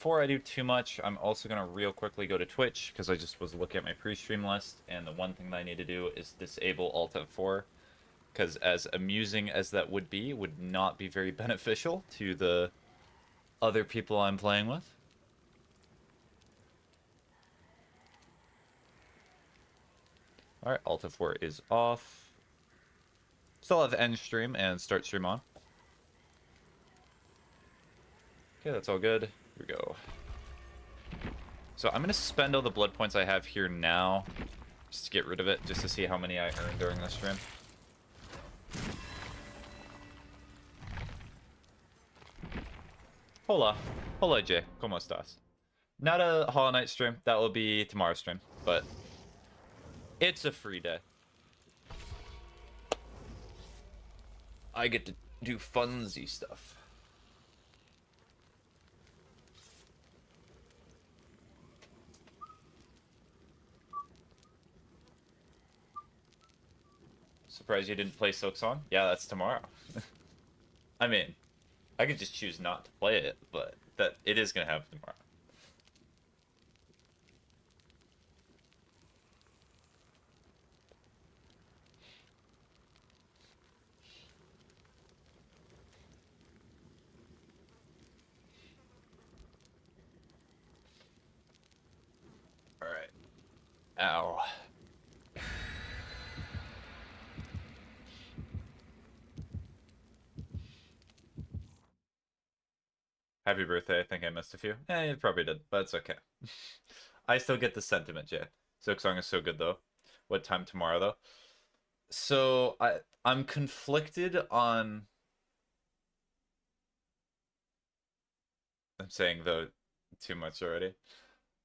before I do too much, I'm also going to real quickly go to Twitch, because I just was looking at my pre-stream list, and the one thing that I need to do is disable Alt F4, because as amusing as that would not be very beneficial to the other people I'm playing with. Alright, Alt F4 is off. Still have end stream and start stream on. Okay, that's all good. Here we go. So I'm going to spend all the blood points I have here now, just to get rid of it, just to see how many I earned during this stream. Hola. Hola, Jay. ¿Cómo estás? Not a Hollow Knight stream. That will be tomorrow's stream, but it's a free day. I get to do funsy stuff. Surprised you didn't play Silksong? Yeah, that's tomorrow. I mean, I could just choose not to play it, but that it is gonna happen tomorrow. Alright. Ow. Happy birthday. I think I missed a few. You probably did, but it's okay. I still get the sentiment, Jay. Silksong is so good, though. What time tomorrow, though? So, I'm conflicted on... I'm saying, though, too much already.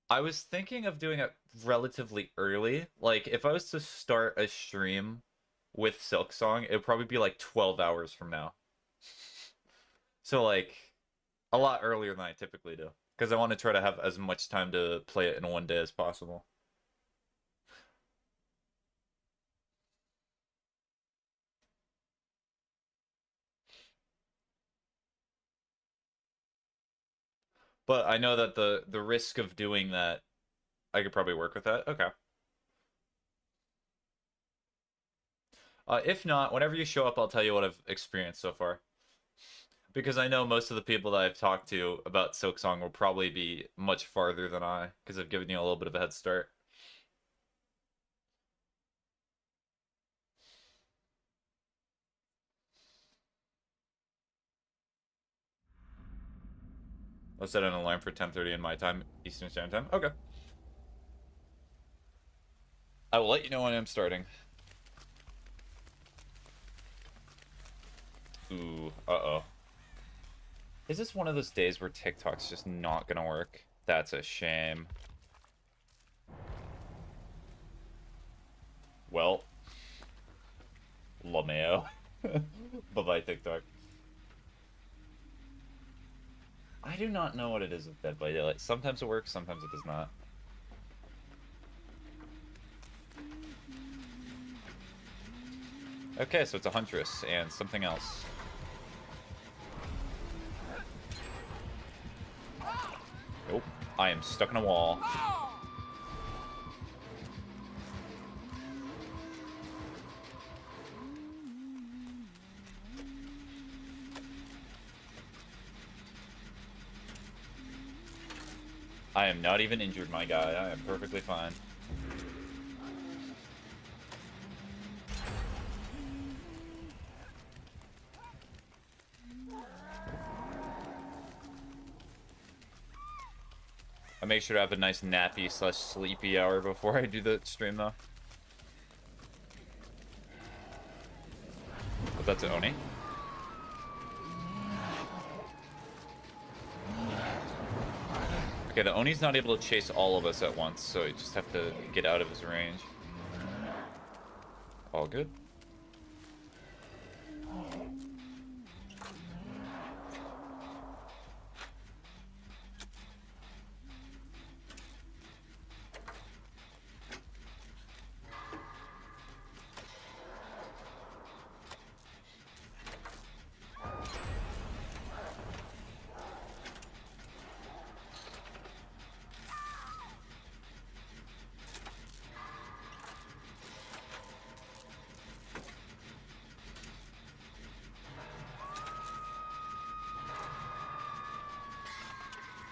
I was thinking of doing it relatively early. Like, if I was to start a stream with Silksong, it would probably be like 12 hours from now. So, like, a lot earlier than I typically do. Because I want to try to have as much time to play it in one day as possible. But I know that the risk of doing that, I could probably work with that. Okay. If not, whenever you show up, I'll tell you what I've experienced so far. Because I know most of the people that I've talked to about Silksong will probably be much farther than I, because I've given you a little bit of a head start. I'll set an alarm for 10:30 in my time, Eastern Standard Time. Okay. I will let you know when I'm starting. Ooh, uh-oh. Is this one of those days where TikTok's just not gonna work? That's a shame. Well. LaMayo. Bye-bye, TikTok. I do not know what it is with Dead by Daylight. Sometimes it works, sometimes it does not. Okay, so it's a Huntress and something else. Nope. I am stuck in a wall. I am not even injured, my guy. I am perfectly fine. I make sure to have a nice nappy / sleepy hour before I do the stream, though. But that's an Oni. Okay, the Oni's not able to chase all of us at once, so you just have to get out of his range. All good.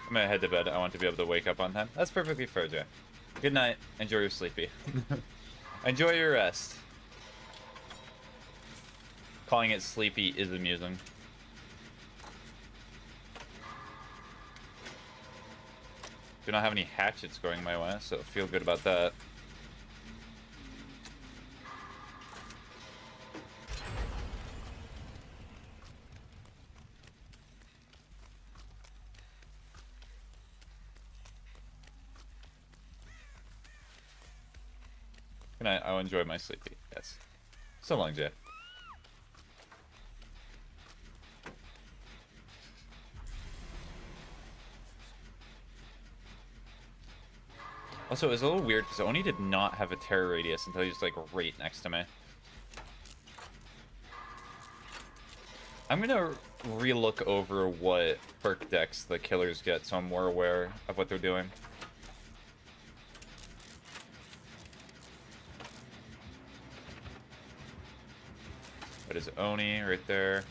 I'm gonna head to bed. I want to be able to wake up on time. That's perfectly fair, Jay. Good night. Enjoy your sleepy. Enjoy your rest. Calling it sleepy is amusing. Do not have any hatchets going my way, so feel good about that. Good night. I'll enjoy my sleepy. Yes. So long, Jay. Also, it was a little weird because Oni did not have a terror radius until he was like right next to me. I'm gonna re-look over what perk decks the killers get so I'm more aware of what they're doing. That is Oni right there.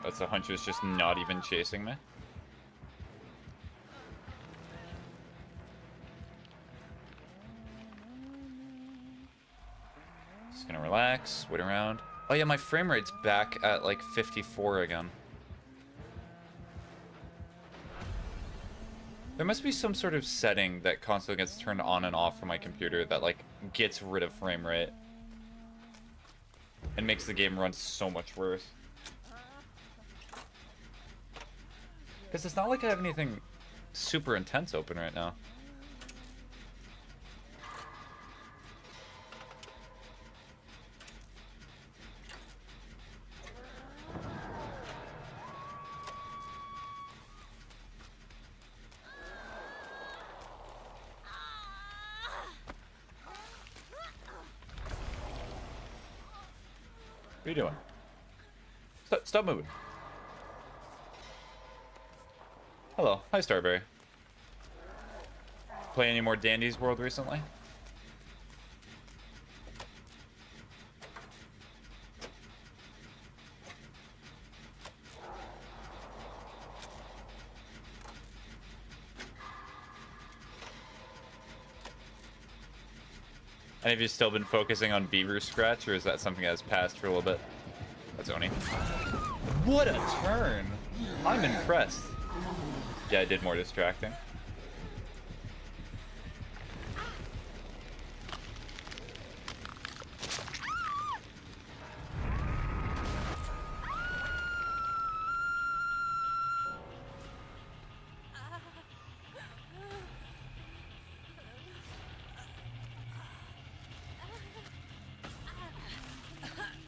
That's the huntress just not even chasing me. Just gonna relax, wait around. Oh yeah, my frame rate's back at like 54 again. There must be some sort of setting that constantly gets turned on and off from my computer that like gets rid of frame rate and makes the game run so much worse. Because it's not like I have anything super intense open right now. What are you doing? Stop moving. Hello. Hi, Starberry. Play any more Dandy's World recently? And have you still been focusing on Beaver Scratch, or is that something that has passed for a little bit? That's Oni. What a turn! I'm impressed. Yeah, I did more distracting.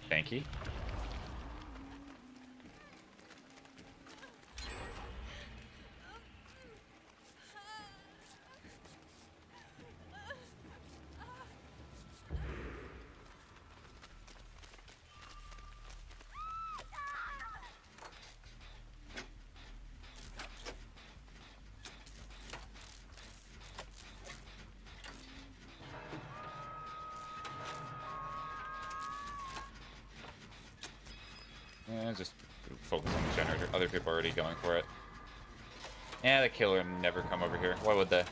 Thank you. Just focus on the generator. Other people are already going for it. Yeah, the killer would never come over here. Why would they?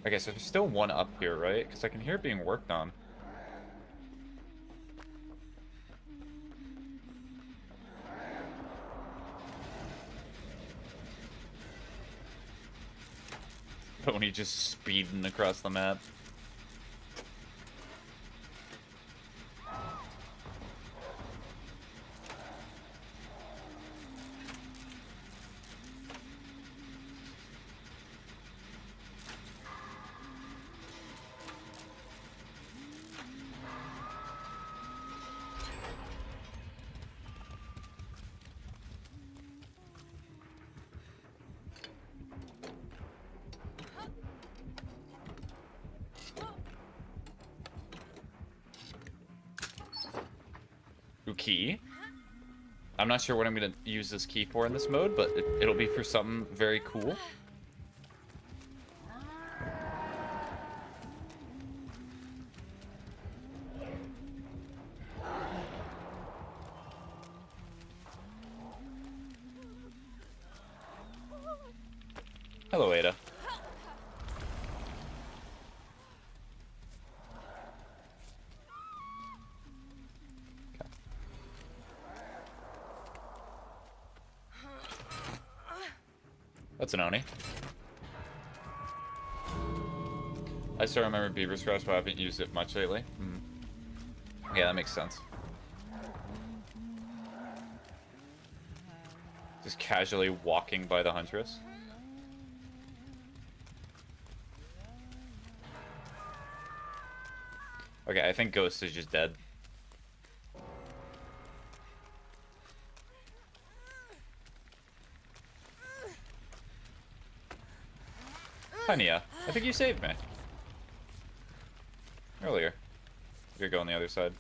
Okay, so there's still one up here, right? Because I can hear it being worked on. Pony just speeding across the map. Key. I'm not sure what I'm going to use this key for in this mode, but it'll be for something very cool. Hello, Ada. That's an Oni. I still remember Beaver Scratch, but I haven't used it much lately. Yeah, that makes sense. Just casually walking by the Huntress. Okay, I think Ghost is just dead. Nia, I think you saved me. Earlier. You could go on the other side.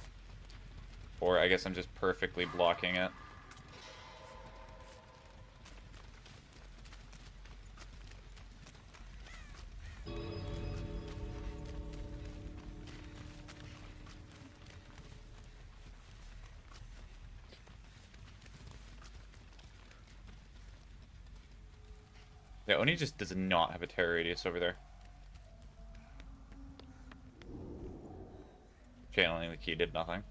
Or I guess I'm just perfectly blocking it. Yeah, Oni just does not have a terror radius over there. Channeling the key did nothing.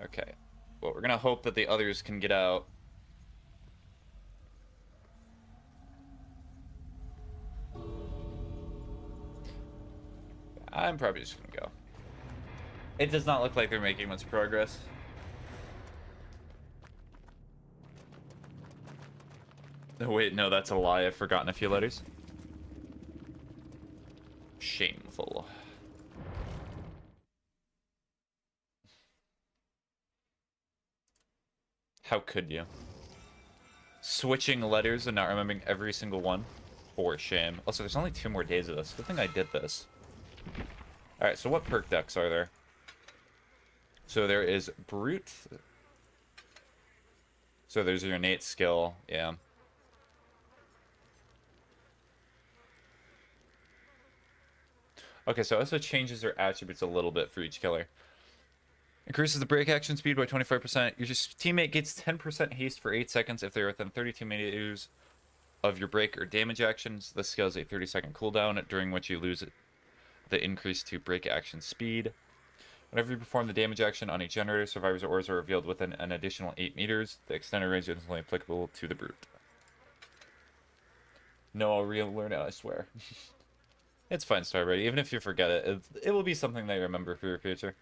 Okay. Well, we're gonna hope that the others can get out. I'm probably just gonna go. It does not look like they're making much progress. Oh, wait, no, that's a lie. I've forgotten a few letters. Shameful. How could you? Switching letters and not remembering every single one? For shame. Also, there's only 2 more days of this. Good thing I did this. Alright, so what perk decks are there? So there is Brute. So there's your innate skill. Yeah. Okay, so it also changes their attributes a little bit for each killer. Increases the break action speed by 25%. Your teammate gets 10% haste for 8 seconds if they're within 32 meters of your break or damage actions. This skill has a 30-second cooldown, during which you lose the increase to break action speed. Whenever you perform the damage action on a generator, survivors' auras are revealed within an additional 8 meters. The extended range is only applicable to the Brute. No, I'll relearn it, I swear. It's fine, Starbreak. Even if you forget it, it will be something that you remember for your future.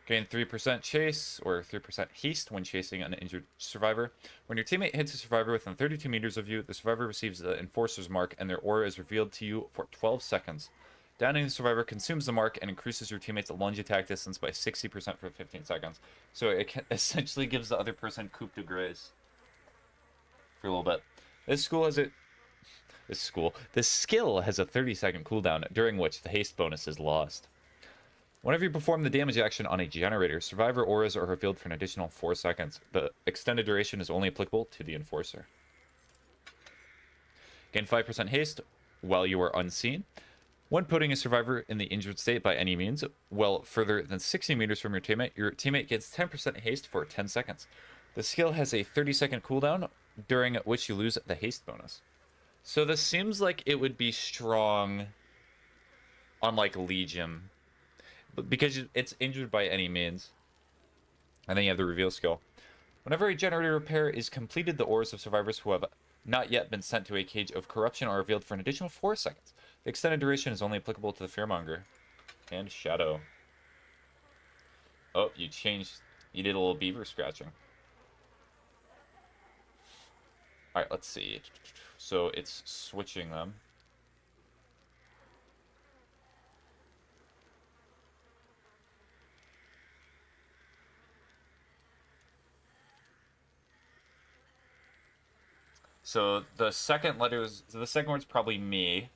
Gain 3% chase, or 3% haste when chasing an injured survivor. When your teammate hits a survivor within 32 meters of you, the survivor receives the Enforcer's Mark, and their aura is revealed to you for 12 seconds. Downing the survivor consumes the mark and increases your teammate's lunge attack distance by 60% for 15 seconds. So it essentially gives the other person coup de grace for a little bit. This skill has a 30-second cooldown, during which the haste bonus is lost. Whenever you perform the damage action on a generator, survivor auras are revealed for an additional 4 seconds. The extended duration is only applicable to the Enforcer. Gain 5% haste while you are unseen. When putting a survivor in the injured state by any means, well further than 60 meters from your teammate gets 10% haste for 10 seconds. The skill has a 30-second cooldown, during which you lose the haste bonus. So this seems like it would be strong on like Legion, but because it's injured by any means. And then you have the reveal skill. Whenever a generator repair is completed, the ores of survivors who have not yet been sent to a cage of corruption are revealed for an additional 4 seconds. The extended duration is only applicable to the Fearmonger. And Shadow. Oh, you changed. You did a little beaver scratching. Alright, let's see. So it's switching them. So the second word's probably me.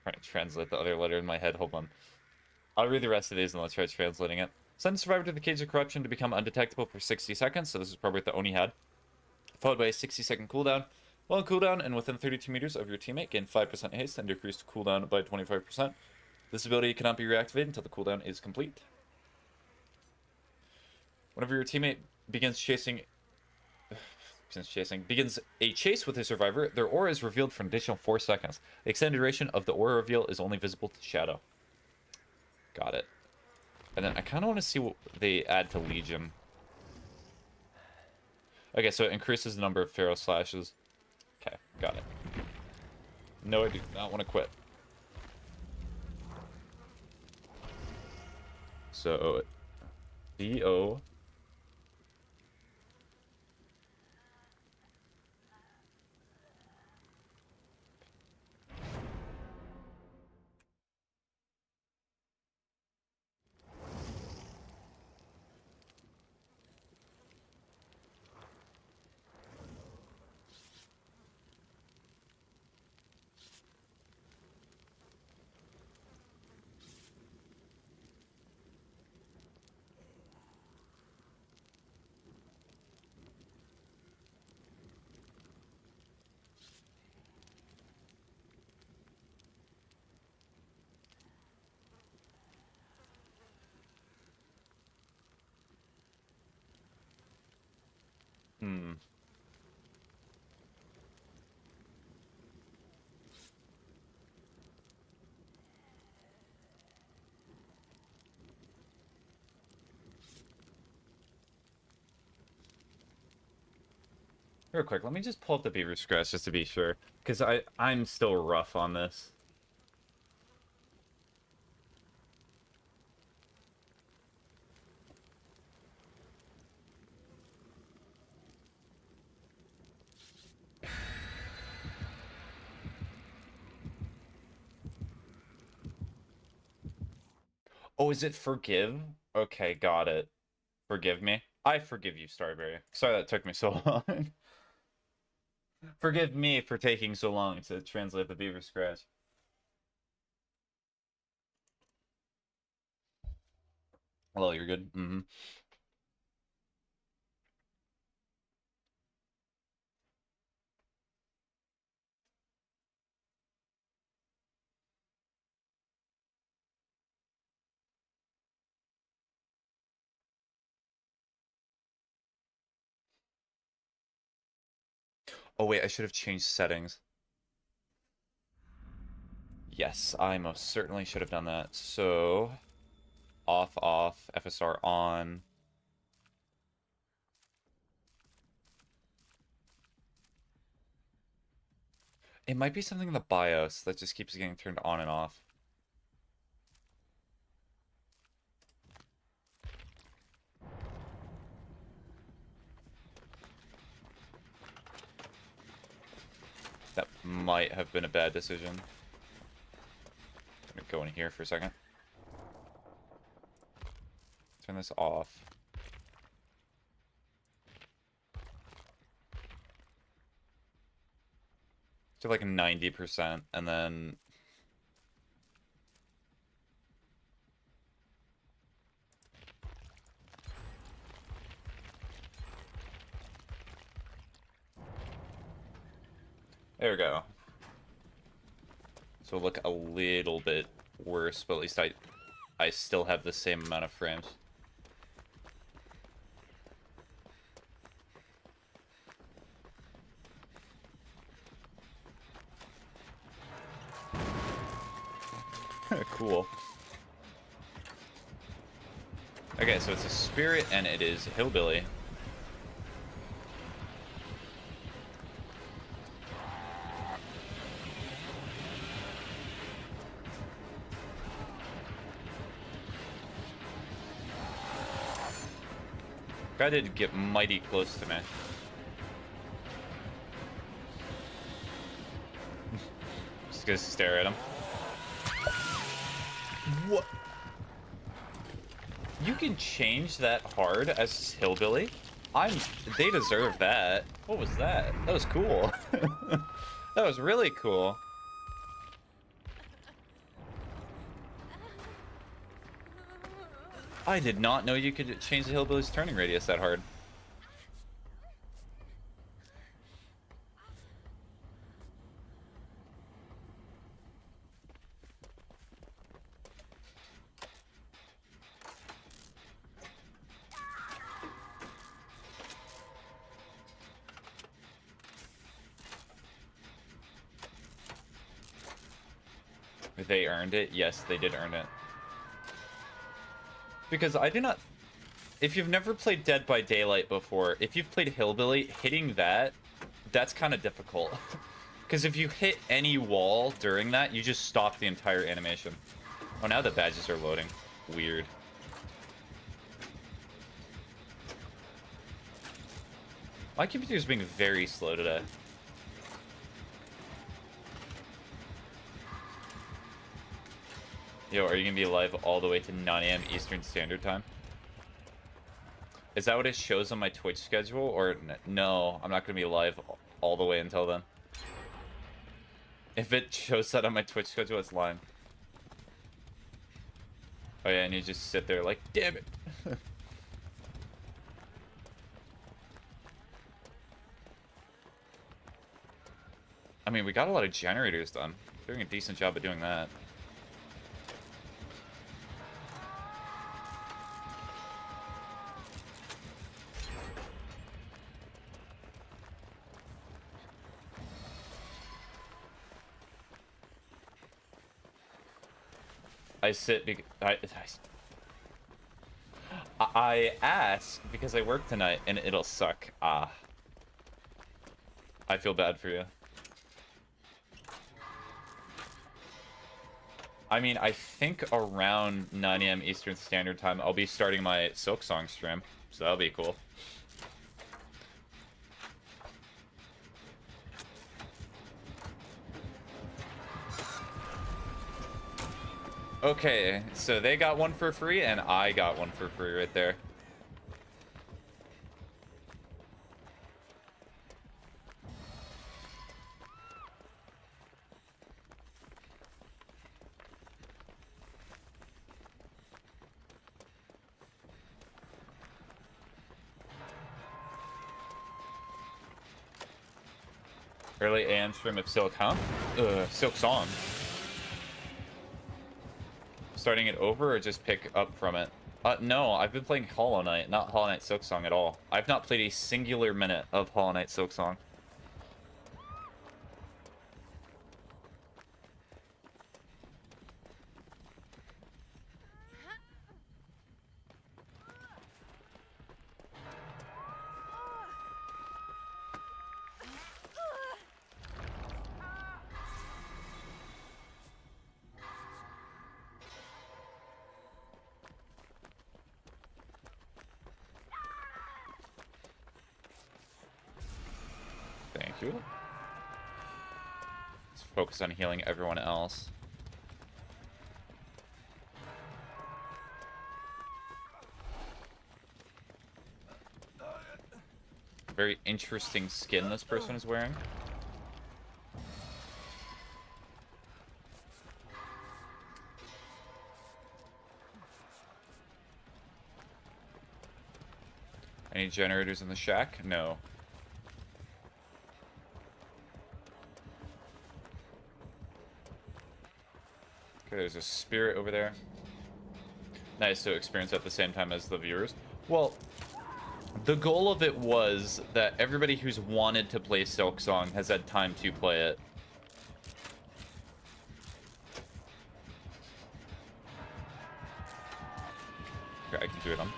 Alright, translate the other letter in my head. Hold on. I'll read the rest of these and let's try translating it. Send a survivor to the cage of corruption to become undetectable for 60 seconds. So this is probably what the Oni had. Followed by a 60-second cooldown. While on cooldown and within 32 meters of your teammate, gain 5% haste and decrease cooldown by 25%. This ability cannot be reactivated until the cooldown is complete. Whenever your teammate begins a chase with a survivor, their aura is revealed for an additional 4 seconds. The extended duration of the aura reveal is only visible to Shadow. Got it. And then I kind of want to see what they add to Legion. Okay, so it increases the number of Pharaoh slashes. Okay, got it. No, I do not want to quit. So, D-O... Real quick, let me just pull up the beaver scratch just to be sure. Because I'm still rough on this. Oh, is it forgive? Okay, got it. Forgive me. I forgive you, Starberry. Sorry that took me so long. Forgive me for taking so long to translate the beaver scratch. Hello, you're good. Mm-hmm. Oh, wait, I should have changed settings. Yes, I most certainly should have done that. So, off, FSR on. It might be something in the BIOS that just keeps getting turned on and off. That might have been a bad decision. I'm gonna go in here for a second. Turn this off. To like 90%, and then... There we go. So it'll look a little bit worse, but at least I still have the same amount of frames. Cool. Okay, so it's a spirit and it is hillbilly. Guy did get mighty close to me. Just gonna stare at him. What? You can change that hard as hillbilly? They deserve that. What was that? That was cool. That was really cool. I did not know you could change the hillbilly's turning radius that hard. They earned it? Yes, they did earn it. Because I do not... If you've never played Dead by Daylight before, if you've played Hillbilly, hitting that's kind of difficult. Because if you hit any wall during that, you just stop the entire animation. Oh, now the badges are loading. Weird. My computer's being very slow today. Yo, are you gonna be live all the way to 9 AM Eastern Standard Time? Is that what it shows on my Twitch schedule? Or no, I'm not gonna be live all the way until then. If it shows that on my Twitch schedule, it's lying. Oh yeah, and you just sit there like, damn it. I mean, we got a lot of generators done. Doing a decent job of doing that. I ask because I work tonight and it'll suck. Ah. I feel bad for you. I mean, I think around 9 AM Eastern Standard Time, I'll be starting my Silksong stream, so that'll be cool. Okay, so they got one for free, and I got one for free right there. Early AM stream of Silk, huh? Silksong. Starting it over or just pick up from it? No, I've been playing Hollow Knight, not Hollow Knight Silksong at all. I've not played a singular minute of Hollow Knight Silksong. Thank you. Let's focus on healing everyone else. Very interesting skin this person is wearing. Any generators in the shack? No. Okay, there's a spirit over there. Nice to experience at the same time as the viewers. Well, the goal of it was that everybody who's wanted to play Silksong has had time to play it. Okay, I can do them.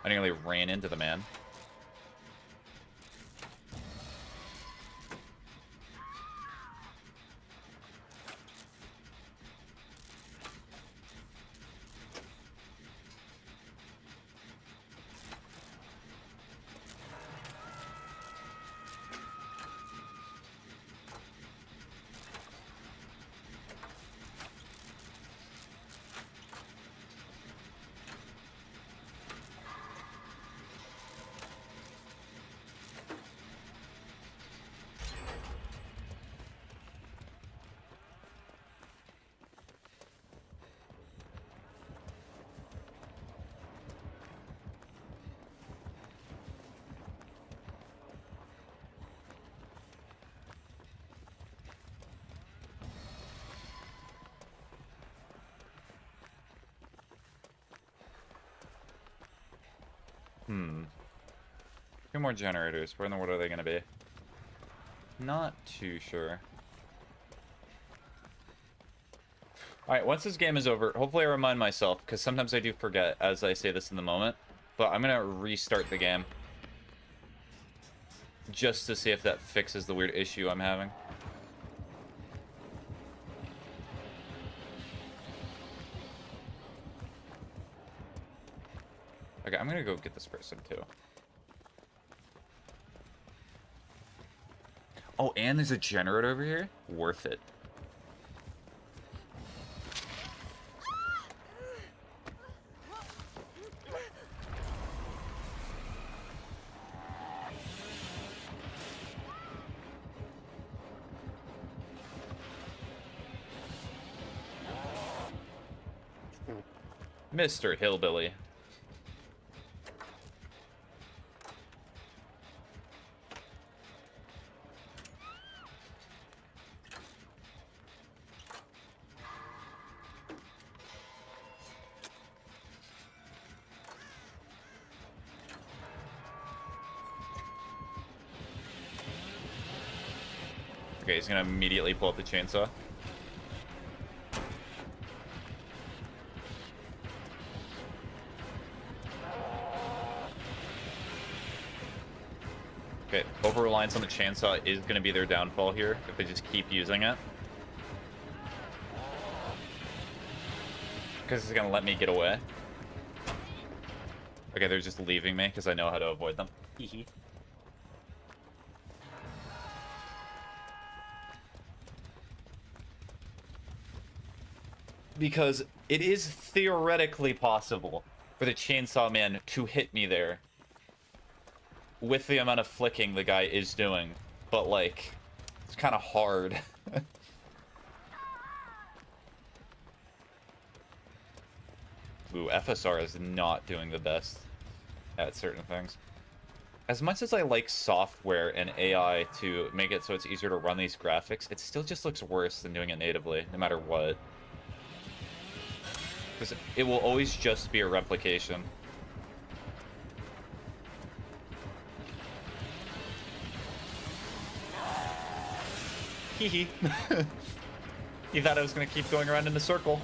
I nearly ran into the man. Two more generators. Where in the world are they going to be? Not too sure. Alright, once this game is over, hopefully I remind myself, because sometimes I do forget as I say this in the moment, but I'm going to restart the game. Just to see if that fixes the weird issue I'm having. Okay, I'm going to go get this person too. Oh, and there's a generator over here? Worth it. Mr. Hillbilly. Okay, he's gonna immediately pull up the chainsaw. Okay, over-reliance on the chainsaw is gonna be their downfall here, if they just keep using it. Because it's gonna let me get away. Okay, they're just leaving me, because I know how to avoid them. Hehe. Because it is theoretically possible for the chainsaw man to hit me there with the amount of flicking the guy is doing, but like it's kind of hard. Ooh, FSR is not doing the best at certain things. As much as I like software and AI to make it so it's easier to run these graphics, it still just looks worse than doing it natively, no matter what. Because it will always just be a replication. Hee You thought I was going to keep going around in a circle.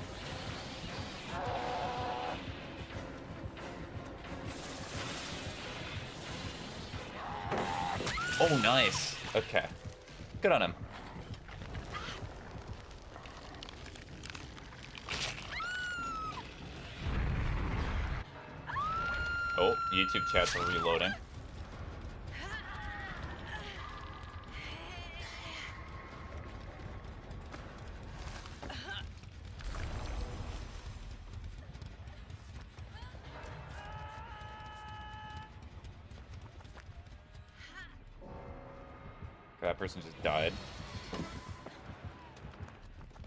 Oh, nice. Okay. Good on him. Oh, YouTube chats are reloading. That person just died.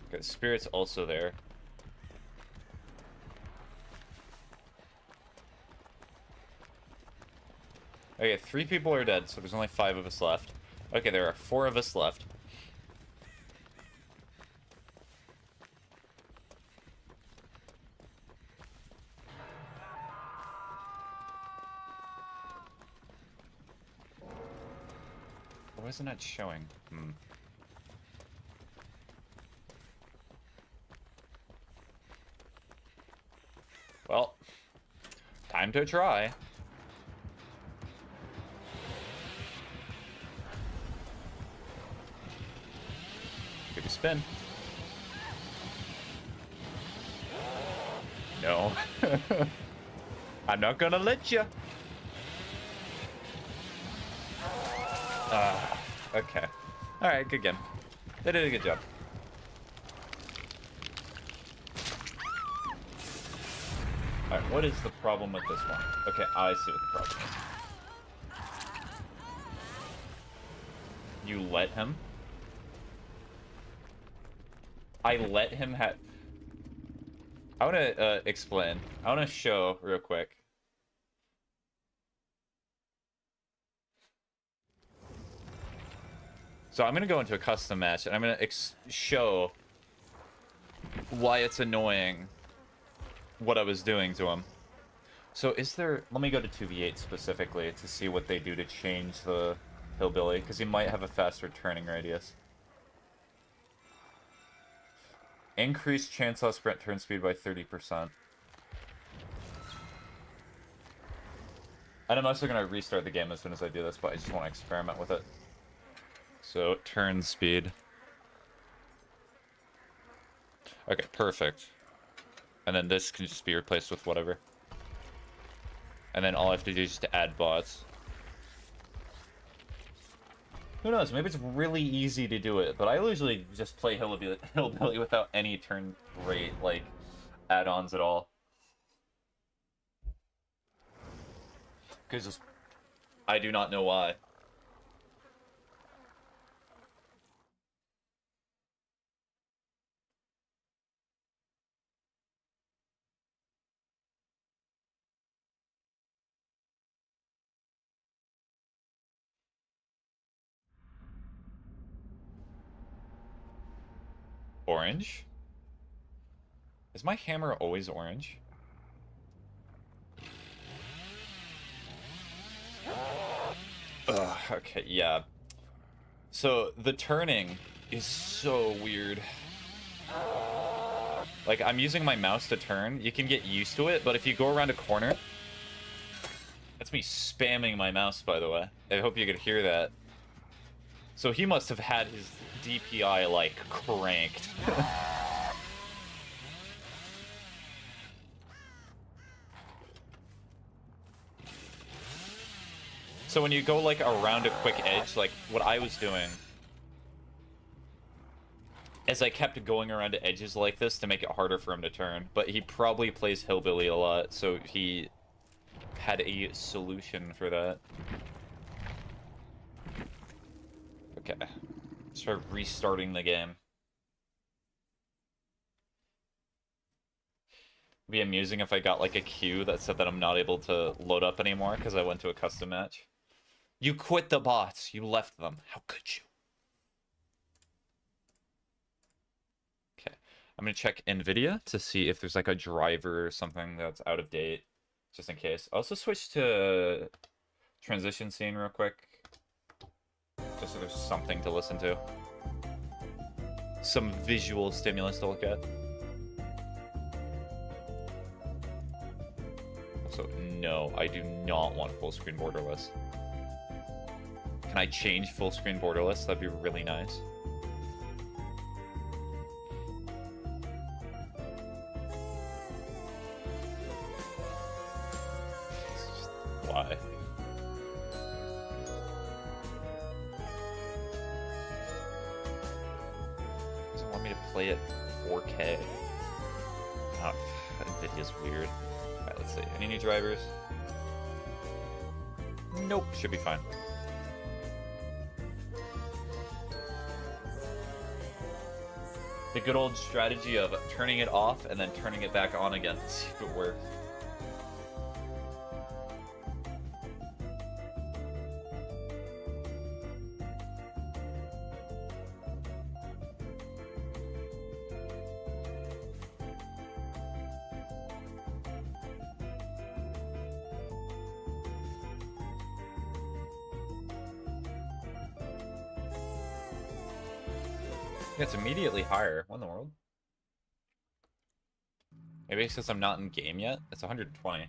Okay, the spirit's also there. Okay, 3 people are dead, so there's only 5 of us left. Okay, there are 4 of us left. isn't it showing? Well, time to try. Give you a spin. No. I'm not gonna let you. Okay. Alright, good game. They did a good job. Alright, what is the problem with this one? Okay, I see what the problem is. You let him? I let him have... I want to explain. I want to show real quick. So I'm going to go into a custom match, and I'm going to show why it's annoying what I was doing to him. So is there... Let me go to 2v8 specifically to see what they do to change the hillbilly, because he might have a faster turning radius. Increase chainsaw sprint turn speed by 30%. And I'm also going to restart the game as soon as I do this, but I just want to experiment with it. So, turn speed. Okay, perfect. And then this can just be replaced with whatever. And then all I have to do is just add bots. Who knows, maybe it's really easy to do it, but I usually just play Hillbilly without any turn rate, like, add-ons at all. Because I do not know why. Orange? Is my hammer always orange? Ugh, okay, yeah. So, the turning is so weird. Like, I'm using my mouse to turn. You can get used to it, but if you go around a corner... That's me spamming my mouse, by the way. I hope you could hear that. So he must have had his DPI, like, cranked. So when you go, like, around a quick edge, like, what I was doing... is I kept going around edges like this to make it harder for him to turn. But he probably plays Hillbilly a lot, so he had a solution for that. Okay. Start restarting the game. It'd be amusing if I got like a queue that said that I'm not able to load up anymore because I went to a custom match. You quit the bots. You left them. How could you? Okay. I'm going to check NVIDIA to see if there's like a driver or something that's out of date. Just in case. I'll also switch to transition scene real quick. Just so there's something to listen to. Some visual stimulus to look at. Also, no, I do not want full screen borderless. Can I change full screen borderless? That'd be really nice. Why? Doesn't want me to play it 4K. Oh, NVIDIA's weird. Alright, let's see. Any new drivers? Nope. Should be fine. The good old strategy of turning it off and then turning it back on again to see if it works. Yeah, it's immediately higher. What in the world? Maybe it's because I'm not in game yet. It's 120.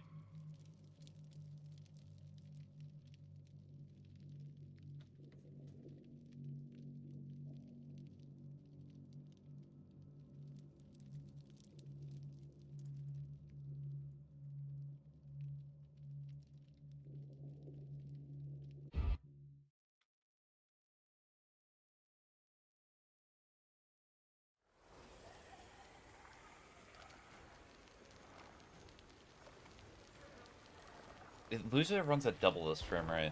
It usually runs at double this frame rate.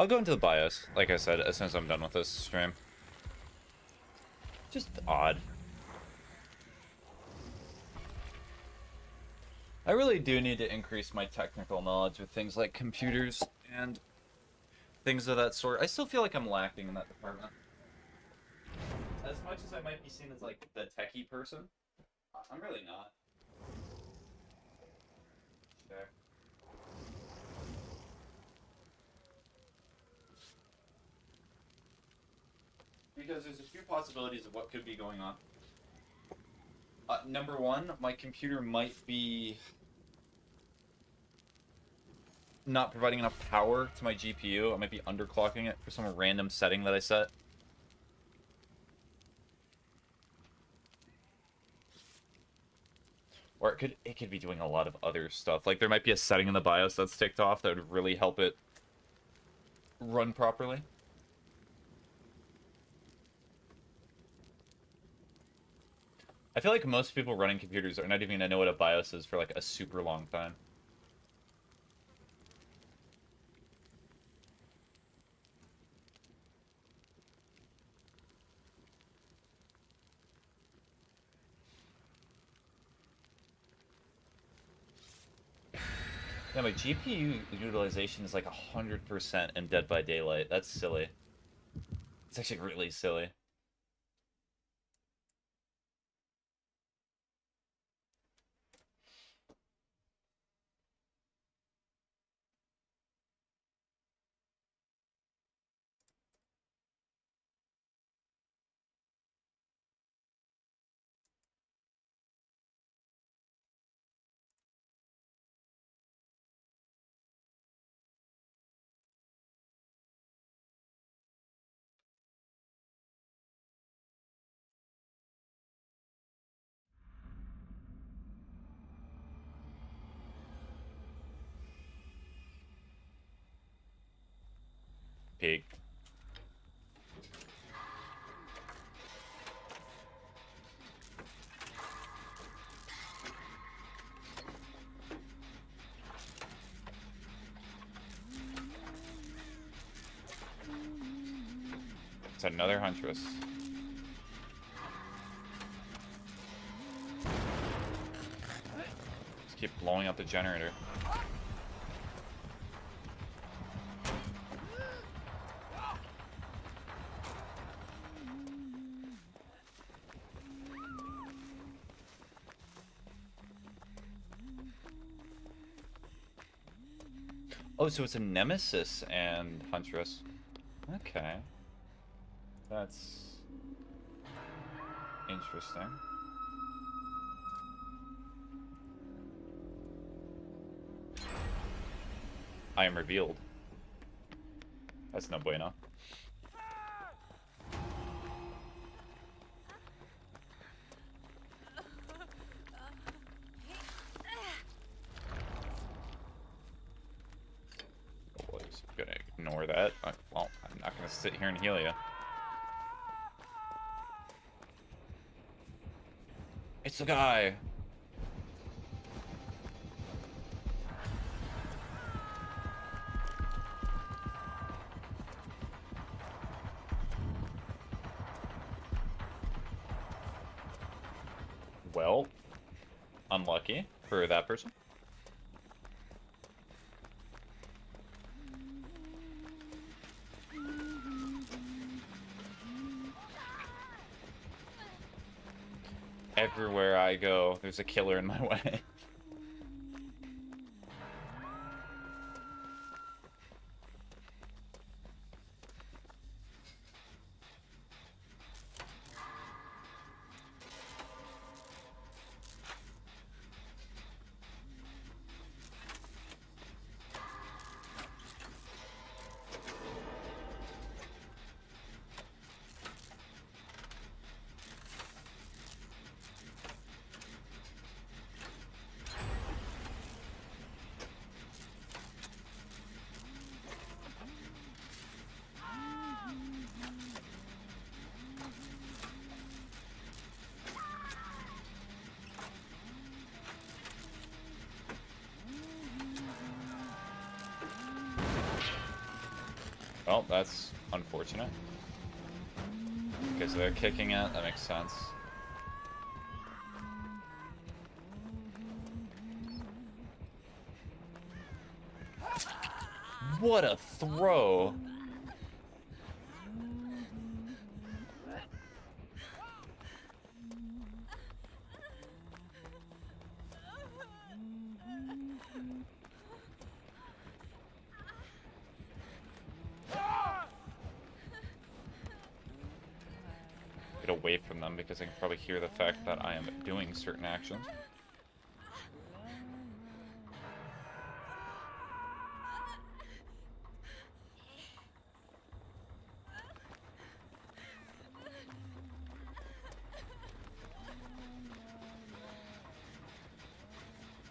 I'll go into the BIOS, like I said, as soon as I'm done with this stream. Just odd. I really do need to increase my technical knowledge with things like computers and things of that sort. I still feel like I'm lacking in that department. As much as I might be seen as like the techie person, I'm really not. Sure. Because there's a few possibilities of what could be going on. Number one, my computer might be not providing enough power to my GPU. I might be underclocking it for some random setting that I set. Or it could be doing a lot of other stuff. Like there might be a setting in the BIOS that's ticked off that would really help it run properly. I feel like most people running computers are not even gonna know what a BIOS is for like a super long time. Yeah, my GPU utilization is like 100% in Dead by Daylight. That's silly. It's actually really silly. Pig. It's another Huntress. Just keep blowing up the generator. Oh, so it's a Nemesis and Huntress. Okay. That's interesting. I am revealed. That's no bueno. Well, just gonna ignore that. Well, I'm not gonna sit here and heal you. It's the guy! Well, unlucky for that person. Everywhere I go, there's a killer in my way. Well, that's unfortunate. Because they're kicking it, that makes sense. What a throw! Get away from them because they can probably hear the fact that I am doing certain actions.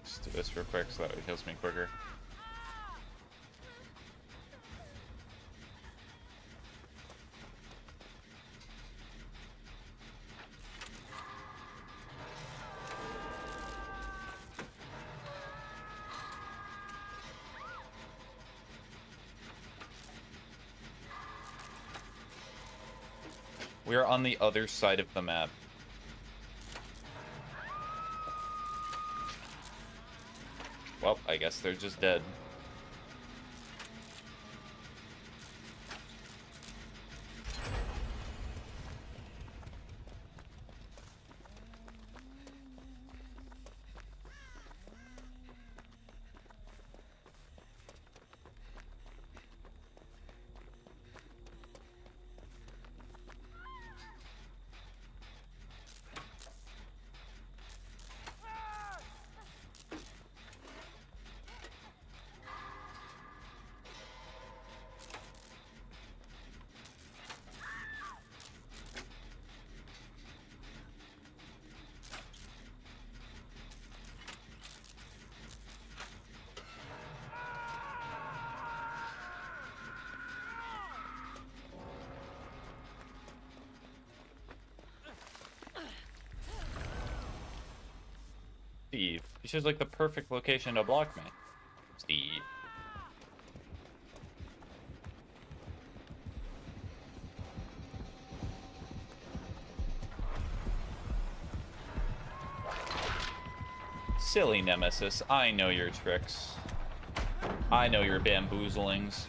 Just do this real quick so that it heals me quicker. We are on the other side of the map. Well, I guess they're just dead. Steve, you chose like the perfect location to block me. Steve. Silly Nemesis, I know your tricks. I know your bamboozlings.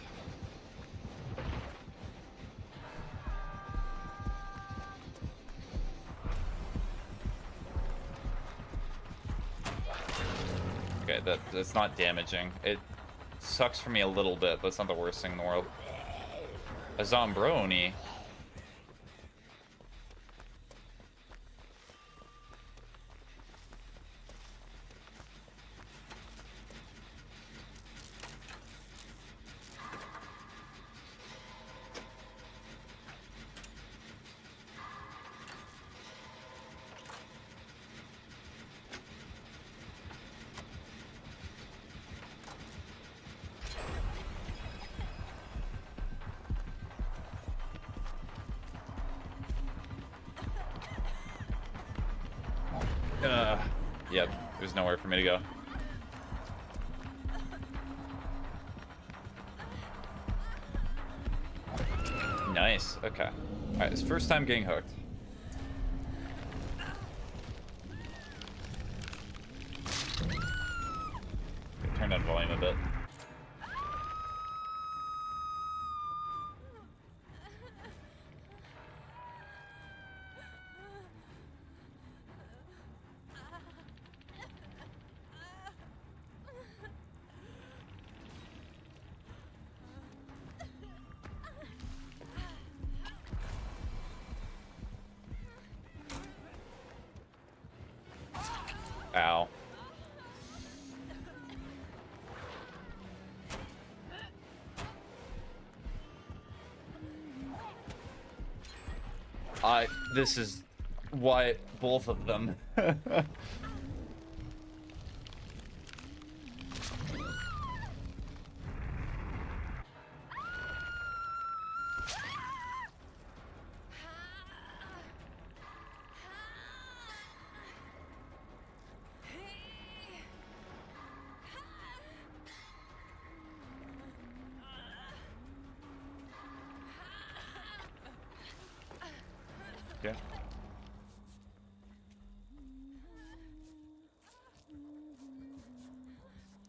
Okay, that's not damaging. It sucks for me a little bit, but it's not the worst thing in the world. A Zombroni. Yep, there's nowhere for me to go. Nice, okay. Alright, it's first time getting hooked. This is why both of them. Okay.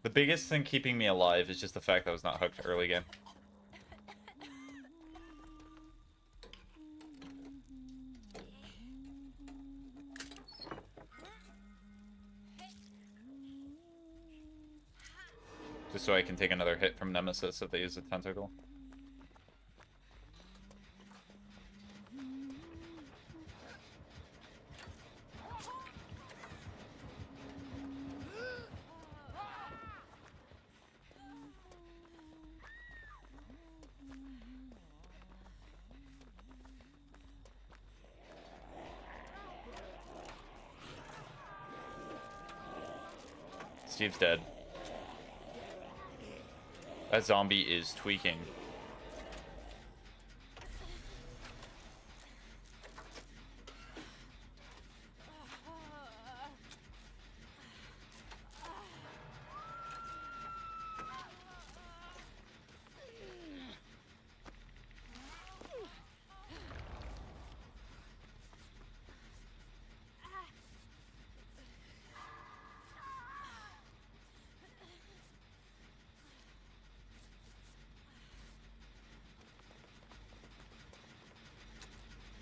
The biggest thing keeping me alive is just the fact that I was not hooked early game. Just so I can take another hit from Nemesis if they use a tentacle. Steve's dead. That zombie is tweaking.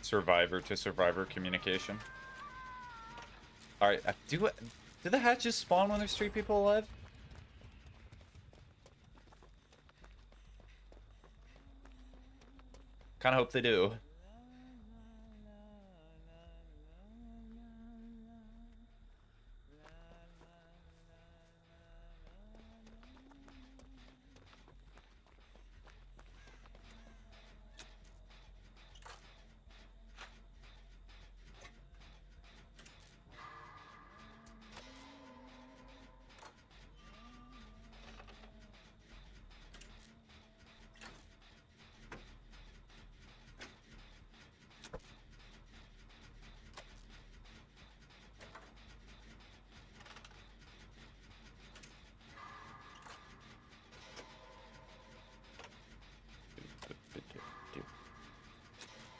Survivor to survivor communication. Alright, do the hatches spawn when there's 3 people alive? Kinda hope they do.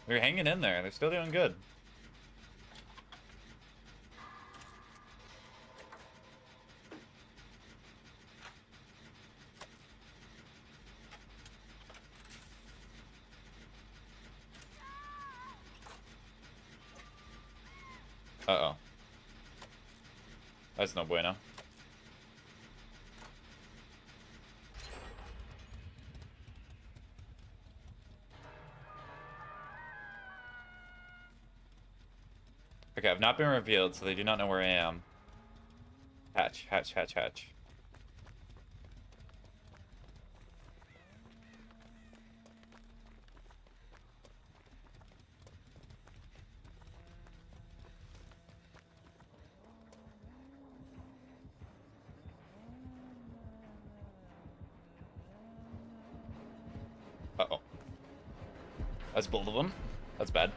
They're hanging in there. They're still doing good. Uh-oh. That's no bueno. Okay, I've not been revealed, so they do not know where I am. Hatch, hatch, hatch, hatch. Uh-oh. That's both of them. That's bad.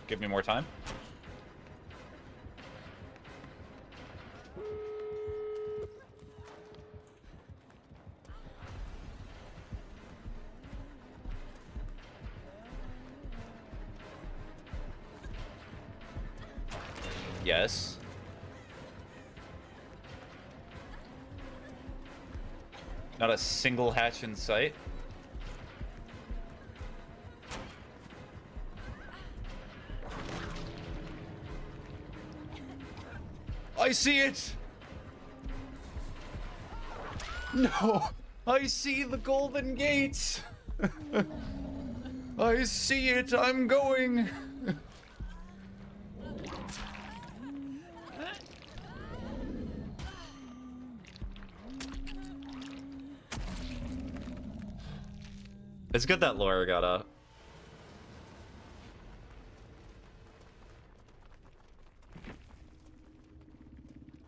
Give me more time. Yes. Not a single hatch in sight. I see it! No! I see the golden gates! I see it! I'm going! It's good that Laura got out.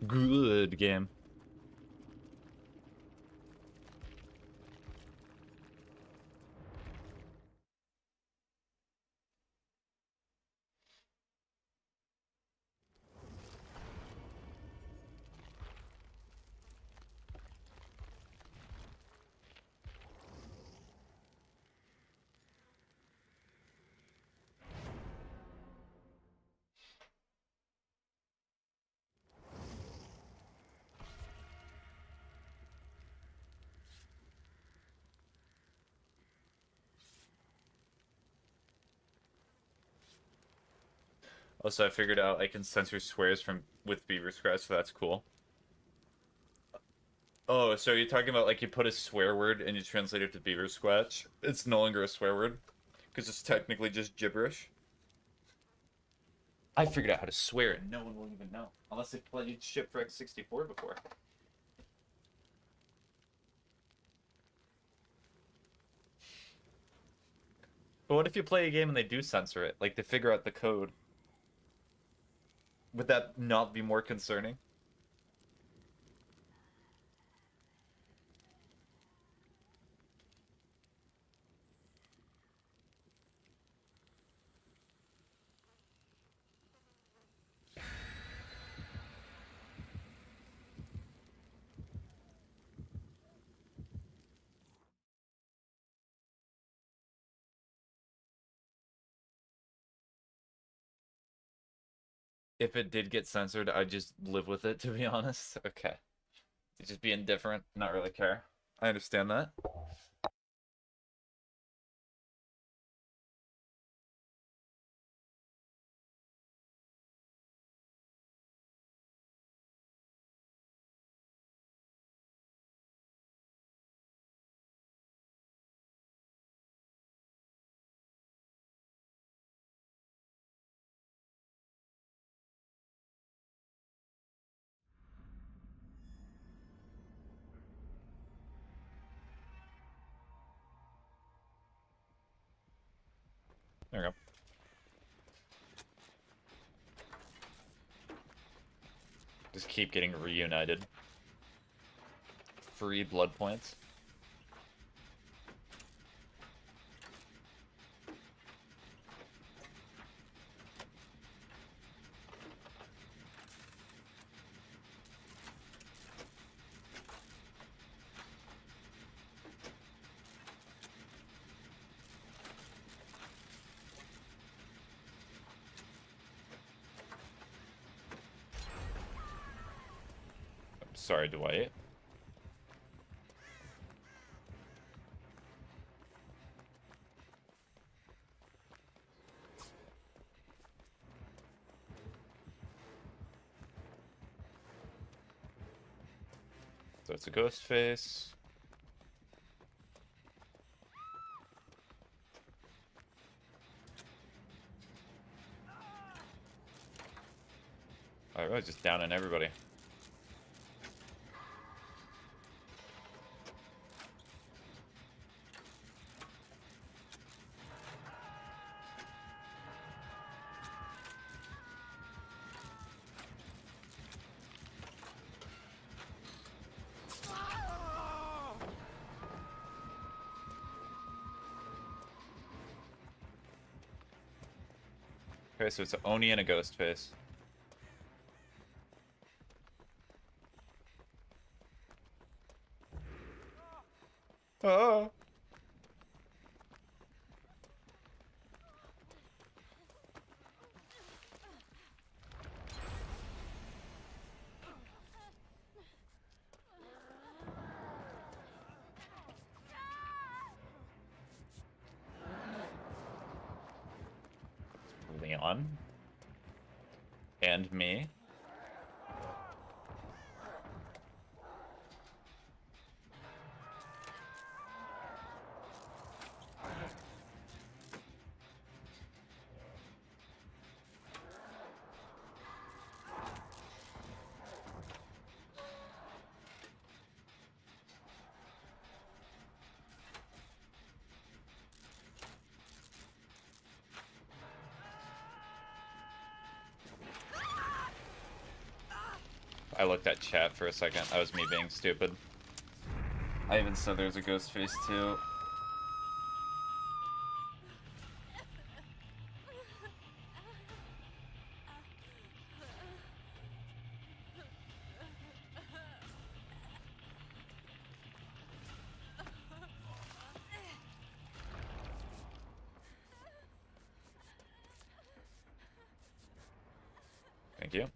Good game. Also, I figured out I can censor swears from with Beaver Scratch, so that's cool. Oh, so you're talking about like you put a swear word and you translate it to Beaver Scratch? It's no longer a swear word because it's technically just gibberish. I figured out how to swear and no one will even know unless they played Shipwreck 64 before. But what if you play a game and they do censor it? Like they figure out the code. Would that not be more concerning? If it did get censored, I'd just live with it, to be honest. Okay. You'd just be indifferent, not really care. I understand that. There we go. Just keep getting reunited. Free blood points. I'm sorry, Dwight. So it's a ghost face. I was just downing everybody. Okay, so it's an Oni and a ghost face. Oh. Leon. And me. I looked at chat for a second. That was me being stupid. I even said there's a ghost face too. Thank you.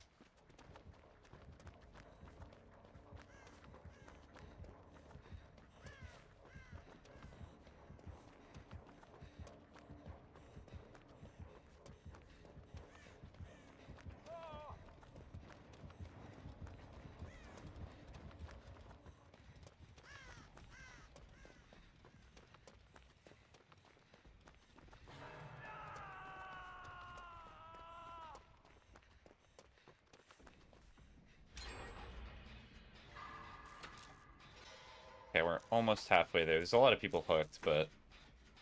Okay, we're almost halfway there. There's a lot of people hooked, but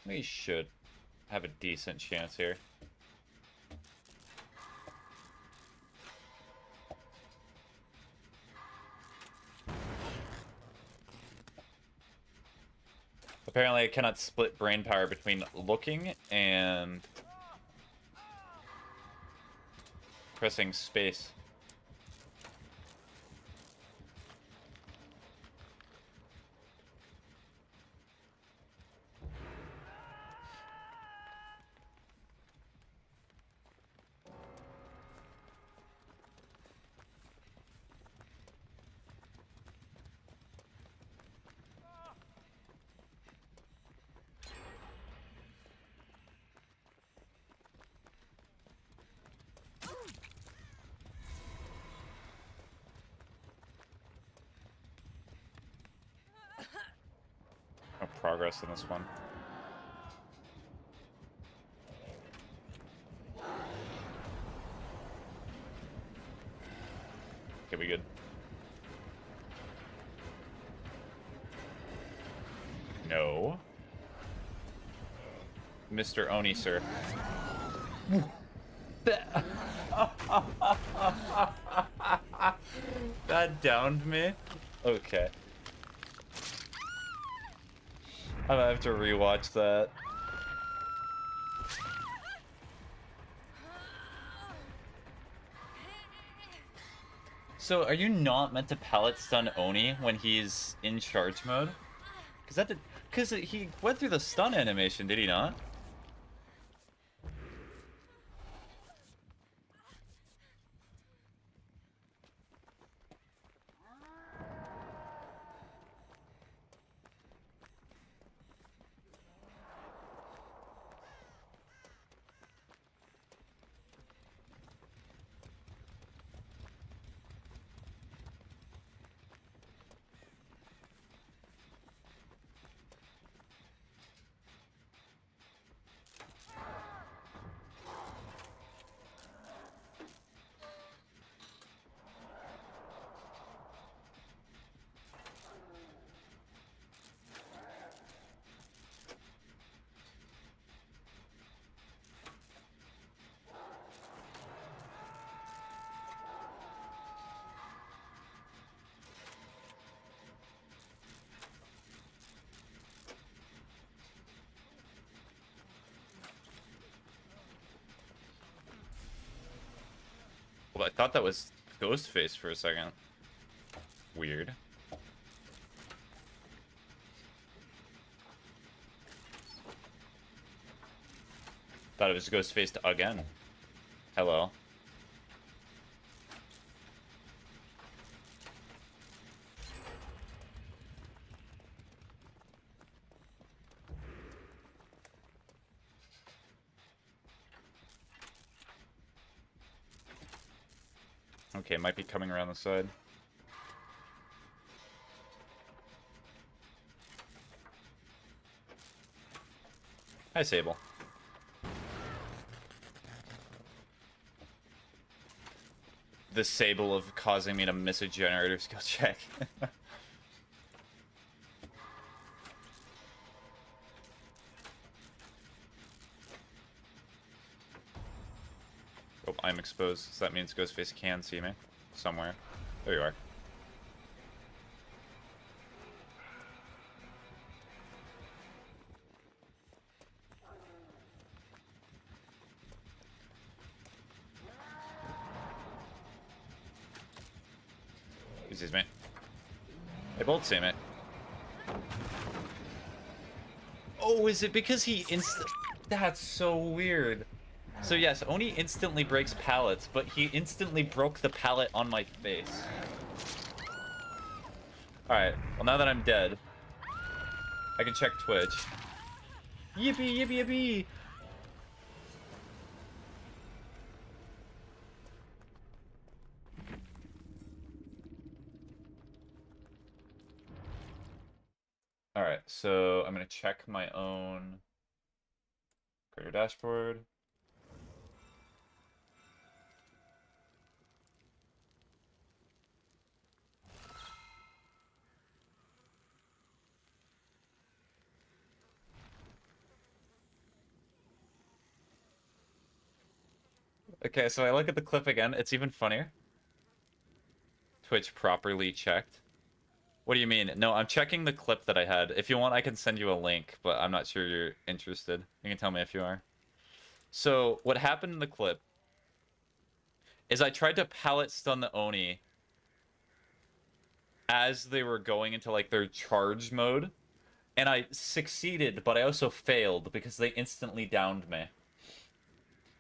we should have a decent chance here. Apparently I cannot split brain power between looking and pressing space. No progress in this one. Okay, we good. No. Mr. Oni, sir. That downed me? Okay. I'm gonna have to rewatch that. So, are you not meant to pallet stun Oni when he's in charge mode? Because he went through the stun animation, did he not? Well, I thought that was Ghostface for a second. Weird. Thought it was Ghostface again. Hello. Okay, might be coming around the side. Hi, Sable. The Sable of causing me to miss a generator skill check. Oh, I'm exposed, so that means Ghostface can see me somewhere. There you are. He sees me. They both see me. Oh, is it because he That's so weird. So yes, Oni instantly breaks pallets, but he instantly broke the pallet on my face. Alright, well now that I'm dead, I can check Twitch. Yippee, yippee, yippee! Alright, so I'm gonna check my own creator dashboard. Okay, so I look at the clip again. It's even funnier. Twitch properly checked. What do you mean? No, I'm checking the clip that I had. If you want, I can send you a link, but I'm not sure you're interested. You can tell me if you are. So, what happened in the clip is I tried to pallet stun the Oni as they were going into, like, their charge mode. And I succeeded, but I also failed because they instantly downed me.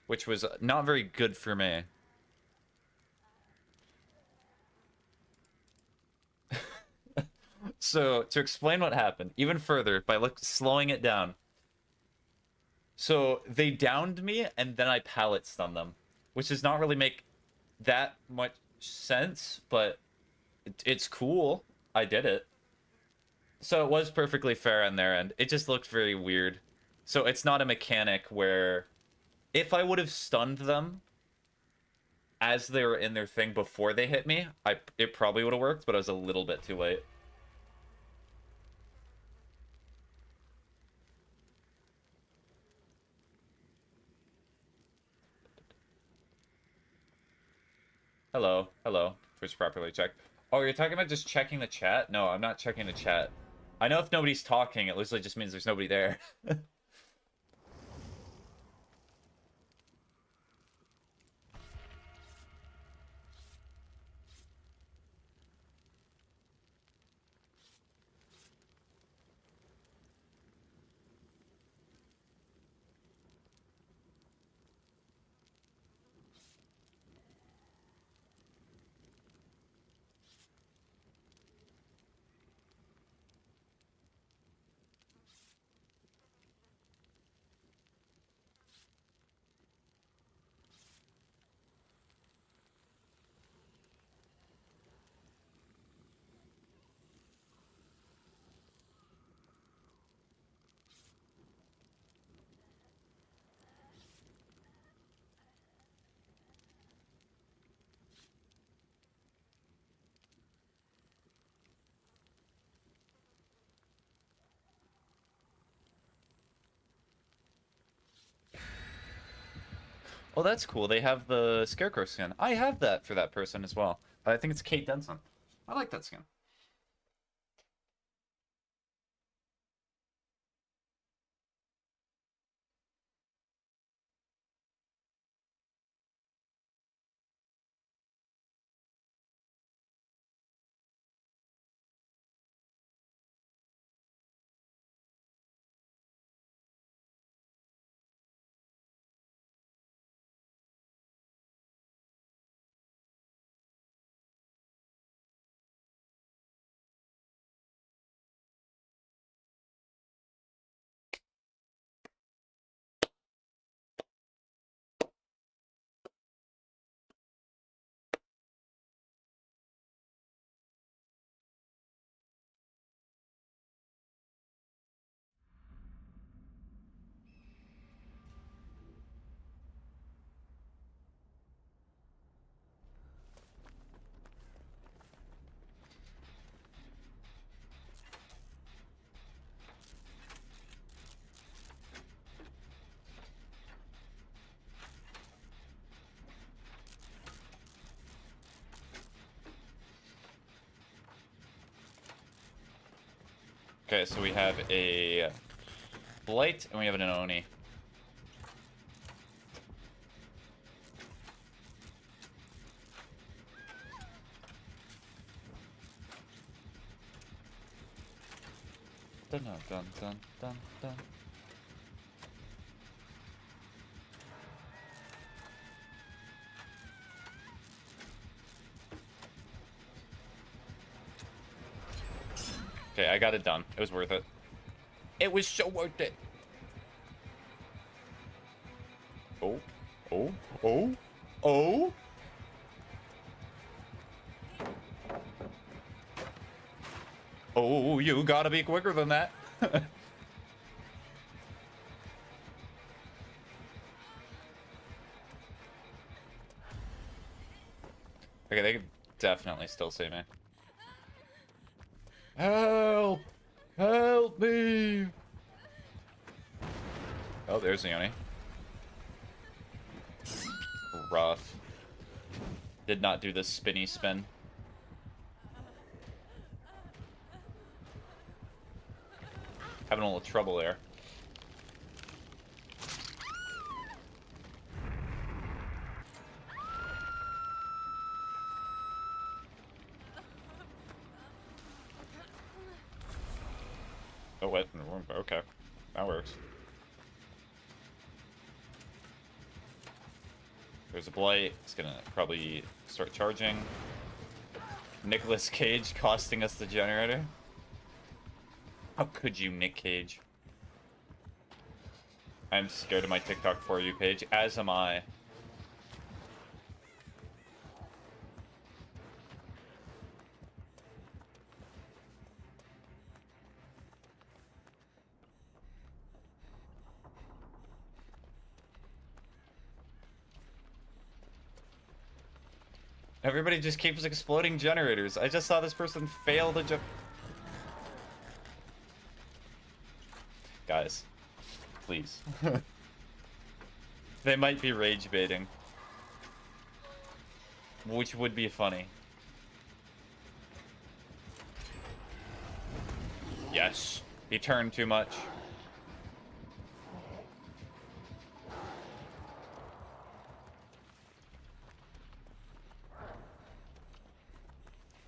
Which was not very good for me. So, to explain what happened, even further, by slowing it down. So, they downed me, and then I pallet stunned them. Which does not really make that much sense, but it's cool. I did it. So, it was perfectly fair on their end. It just looked very weird. So, it's not a mechanic where... If I would have stunned them as they were in their thing before they hit me, it probably would have worked, but I was a little bit too late. Hello, hello. Twitch properly checked. Oh, you're talking about just checking the chat? No, I'm not checking the chat. I know if nobody's talking, it literally just means there's nobody there. Oh, that's cool. They have the Scarecrow skin. I have that for that person as well. I think it's Kate Denson. I like that skin. Okay, so we have a Blight and we have an Oni. Dun dun dun dun dun dun. Okay, I got it done. It was worth it. It was so worth it. Oh, oh, oh, oh. Oh, you gotta be quicker than that. Okay, they can definitely still see me. Help! Help me! Oh, there's the Oni. Rough. Did not do the spinny spin. Having a little trouble there. Oh, wait. Okay. That works. There's a Blight. It's gonna probably start charging. Nicolas Cage costing us the generator. How could you, Nick Cage? I'm scared of my TikTok For You page, as am I. Everybody just keeps exploding generators. I just saw this person fail the jump. Guys, please. They might be rage baiting. Which would be funny. Yes. He turned too much.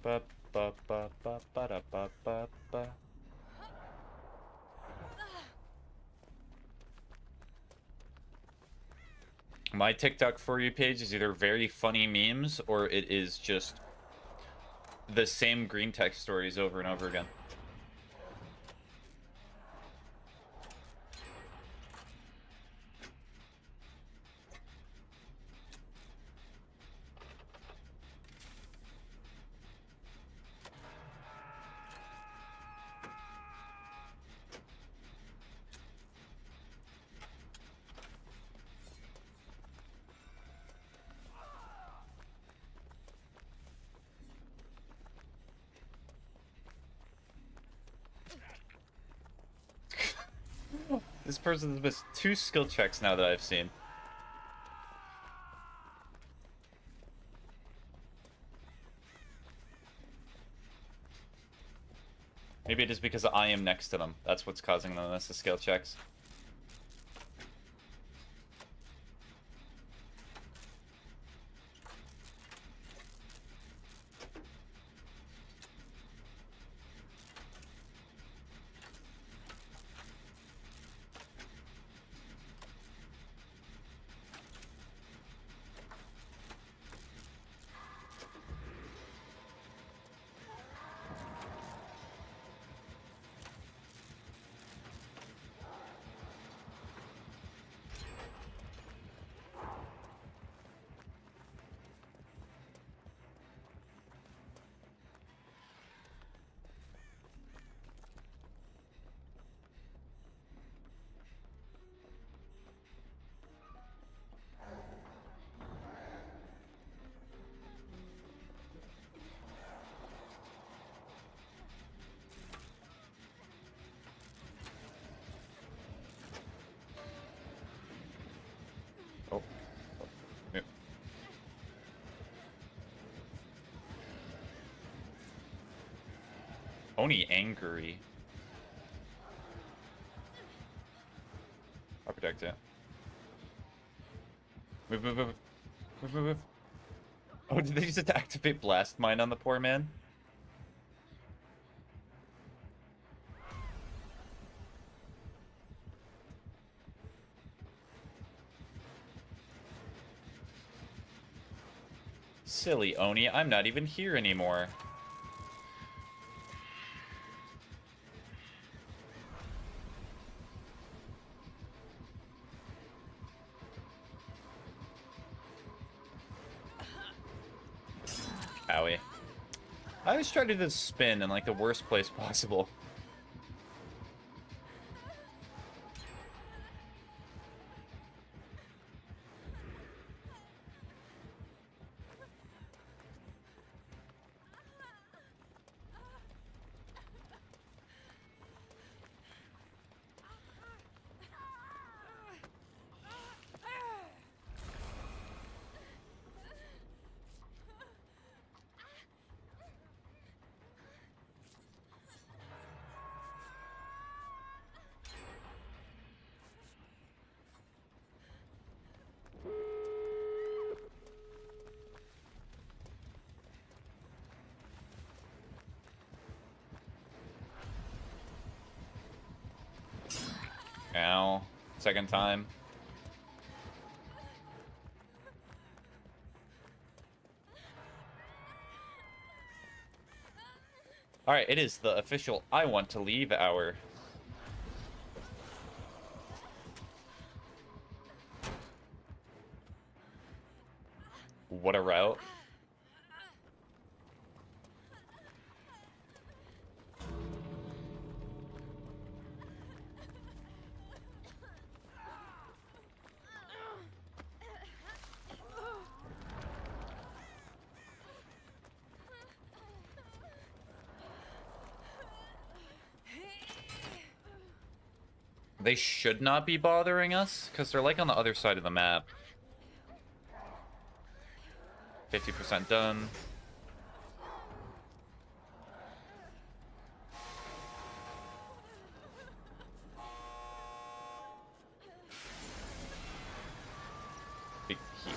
Ba ba ba ba ba da ba ba ba. My TikTok For You page is either very funny memes or it is just the same green text stories over and over again. This person's missed 2 skill checks now that I've seen. Maybe it is because I am next to them. That's what's causing them to miss the skill checks. Oh. Yeah. Oni angry. back to. Move, move, move. Move, move, move. Oh, did they just activate Blast Mine on the poor man? Silly Oni, I'm not even here anymore. Owie. I always try to do this spin in like the worst place possible. Ow. Second time. Alright, it is the official I want to leave hour. What a route. They should not be bothering us, because they're like on the other side of the map. 50% done. Big heat.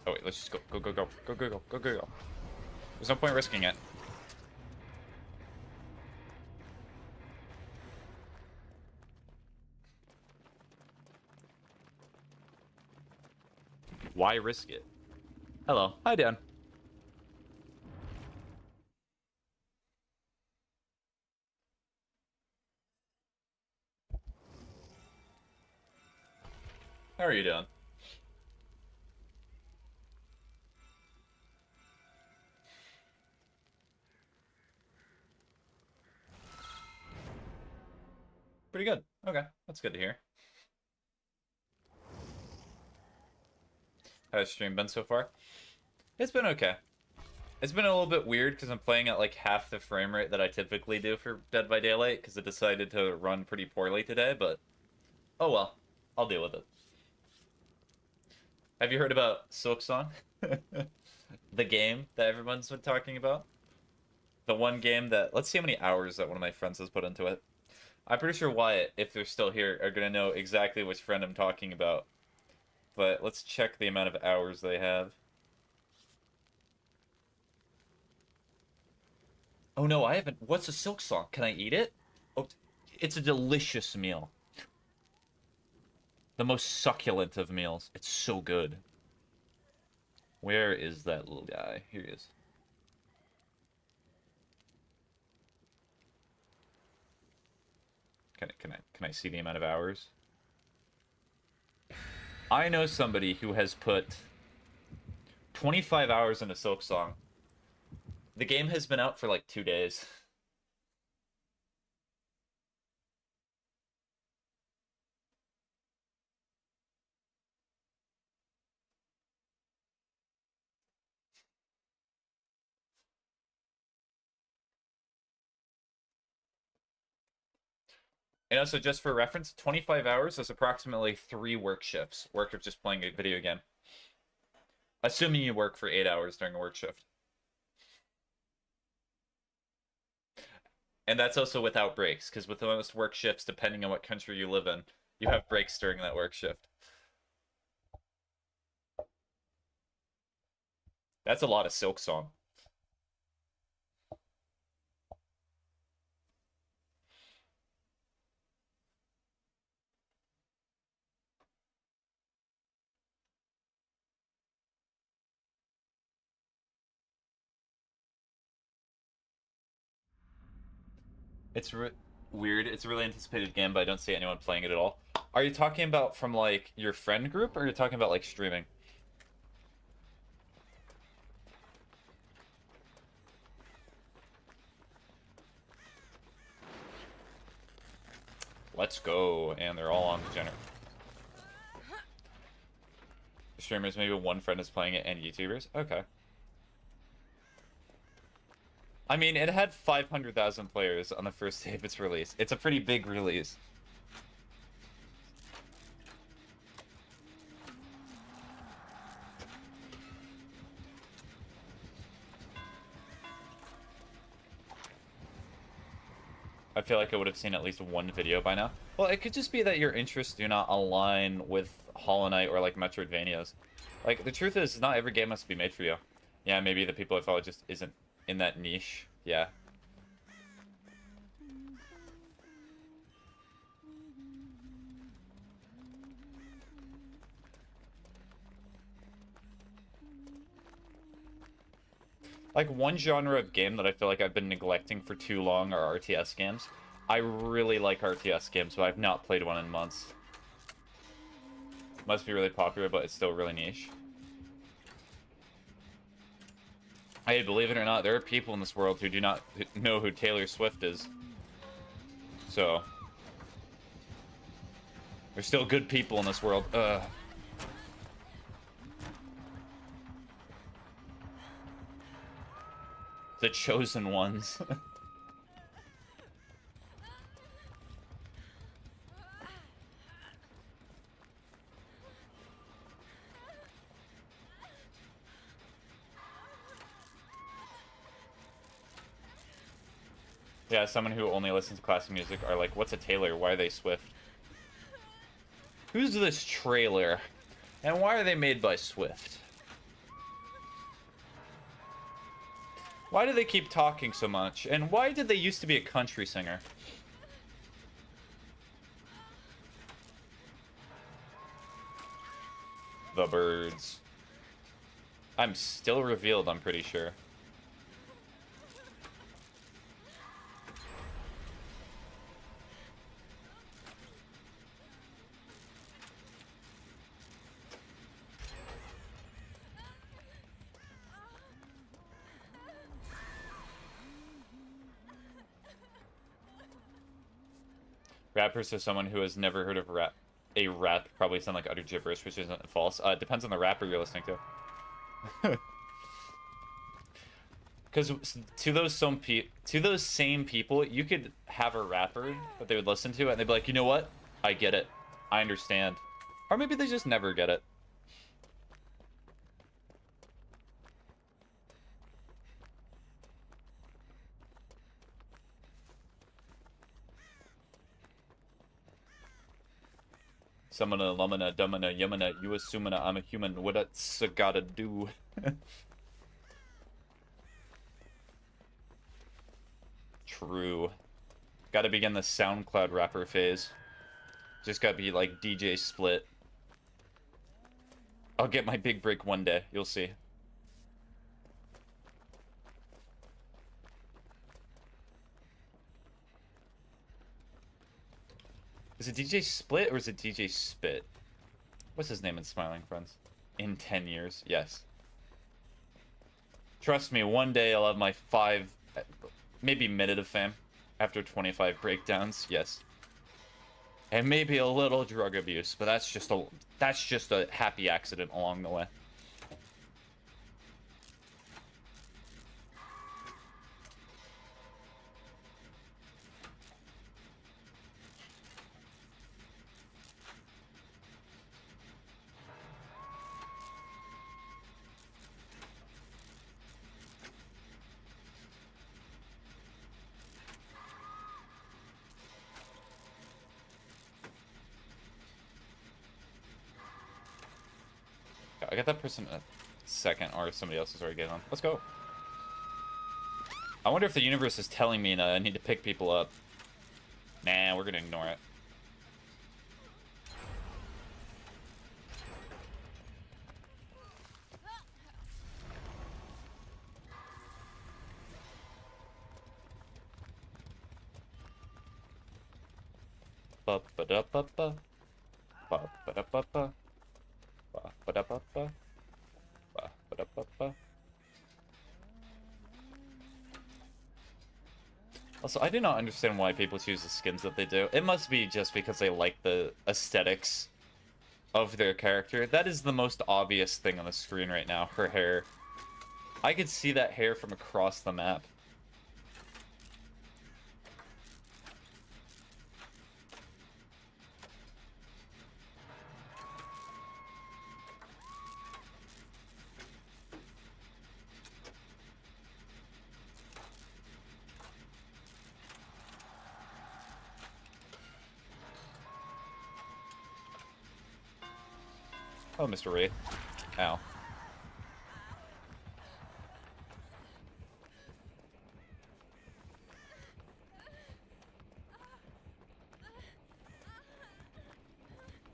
Oh wait, let's just go. Go, go, go. Go, go, go. Go, go, go. There's no point risking it. Why risk it? Hello. Hi, Dan. How are you doing? Pretty good. Okay, that's good to hear. How's stream been so far? It's been okay. It's been a little bit weird because I'm playing at like half the frame rate that I typically do for Dead by Daylight because it decided to run pretty poorly today, but oh well. I'll deal with it. Have you heard about Silksong? The game that everyone's been talking about? The one game that... Let's see how many hours that one of my friends has put into it. I'm pretty sure Wyatt, if they're still here, are going to know exactly which friend I'm talking about. But let's check the amount of hours they have. Oh no, I haven't... What's a Silksong? Can I eat it? Oh, it's a delicious meal. The most succulent of meals. It's so good. Where is that little guy? Here he is. Can I see the amount of hours? I know somebody who has put 25 hours into Silksong. The game has been out for like 2 days. And also, just for reference, 25 hours is approximately 3 work shifts. Work of just playing a video game. Assuming you work for 8 hours during a work shift. And that's also without breaks, because with most work shifts, depending on what country you live in, You have breaks during that work shift. That's a lot of Silk Song. It's weird. It's a really anticipated game, but I don't see anyone playing it at all. Are you talking about from like your friend group, or are you talking about like streaming? Let's go, and they're all on the streamers. Maybe one friend is playing it, and YouTubers. Okay. I mean, it had 500,000 players on the first day of its release. It's a pretty big release. I feel like I would have seen at least one video by now. Well, it could just be that your interests do not align with Hollow Knight or like Metroidvanias. Like, the truth is, not every game must be made for you. Yeah, maybe the people I follow just isn't in that niche. Yeah. Like, one genre of game that I feel like I've been neglecting for too long are RTS games. I really like RTS games, but I've not played one in months. Must be really popular, but it's still really niche. Hey, believe it or not, there are people in this world who do not know who Taylor Swift is. So, there's still good people in this world. The chosen ones. Yeah, someone who only listens to classic music are like, what's a Taylor? Why are they Swift? Who's this trailer? And why are they made by Swift? Why do they keep talking so much? And why did they used to be a country singer? The birds. I'm still revealed, I'm pretty sure. Rappers are someone who has never heard of a rap probably sound like utter gibberish, which isn't false. It depends on the rapper you're listening to. Because to those same people, you could have a rapper that they would listen to, and they'd be like, you know what? I get it. I understand. Or maybe they just never get it. Summona, lumina, dumbina, yumina, you assumina, I'm a human, what's gotta do? True. Gotta begin the SoundCloud rapper phase. Just gotta be like DJ Split. I'll get my big break one day, you'll see. Is it DJ Split or is it DJ Spit? What's his name in Smiling Friends? In 10 years, yes. Trust me, one day I'll have my 5, maybe minute of fame. After 25 breakdowns, yes. And maybe a little drug abuse, but that's just a happy accident along the way. get that person in a second, or somebody else is already getting on. Let's go. I wonder if the universe is telling me that I need to pick people up. Nah, we're gonna ignore it. Ba-ba-da-ba-ba. Ba-ba-da-ba-ba. Ba-ba-da-ba-ba. Ba-ba-da-ba-ba. Also, I do not understand why people choose the skins that they do. It must be just because they like the aesthetics of their character. That is the most obvious thing on the screen right now, her hair. I could see that hair from across the map. Oh, Mr. Wraith. Ow.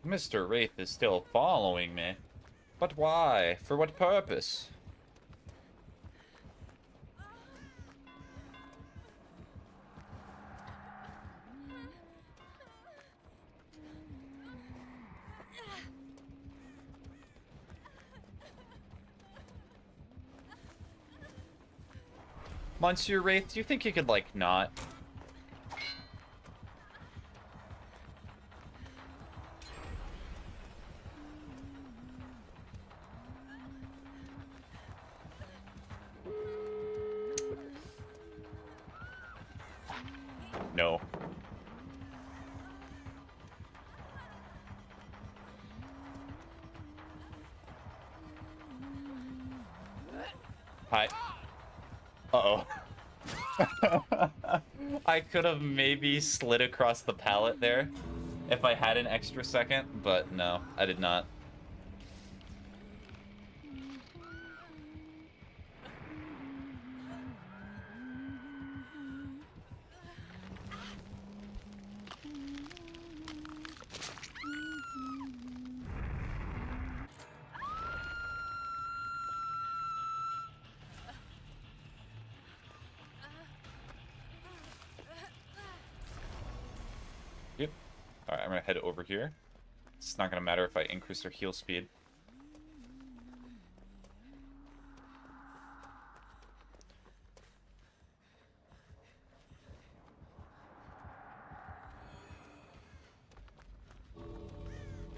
Mr. Wraith is still following me. But why? For what purpose? Monsieur Wraith, do you think you could, like, not? No. Hi. Uh-oh. I could have maybe slid across the pallet there if I had an extra second, but no, I did not. Yep. Alright, I'm gonna head over here. It's not gonna matter if I increase their heal speed.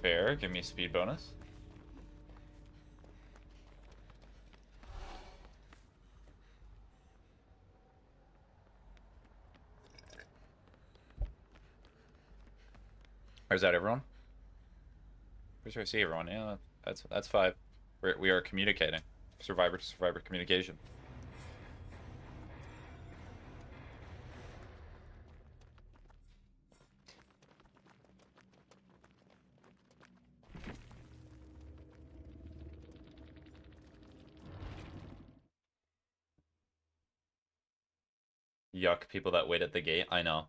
Fair, give me a speed bonus. Or is that everyone? Pretty sure I see everyone. Yeah, that's 5. We are communicating. Survivor to survivor communication. Yuck, people that wait at the gate. I know.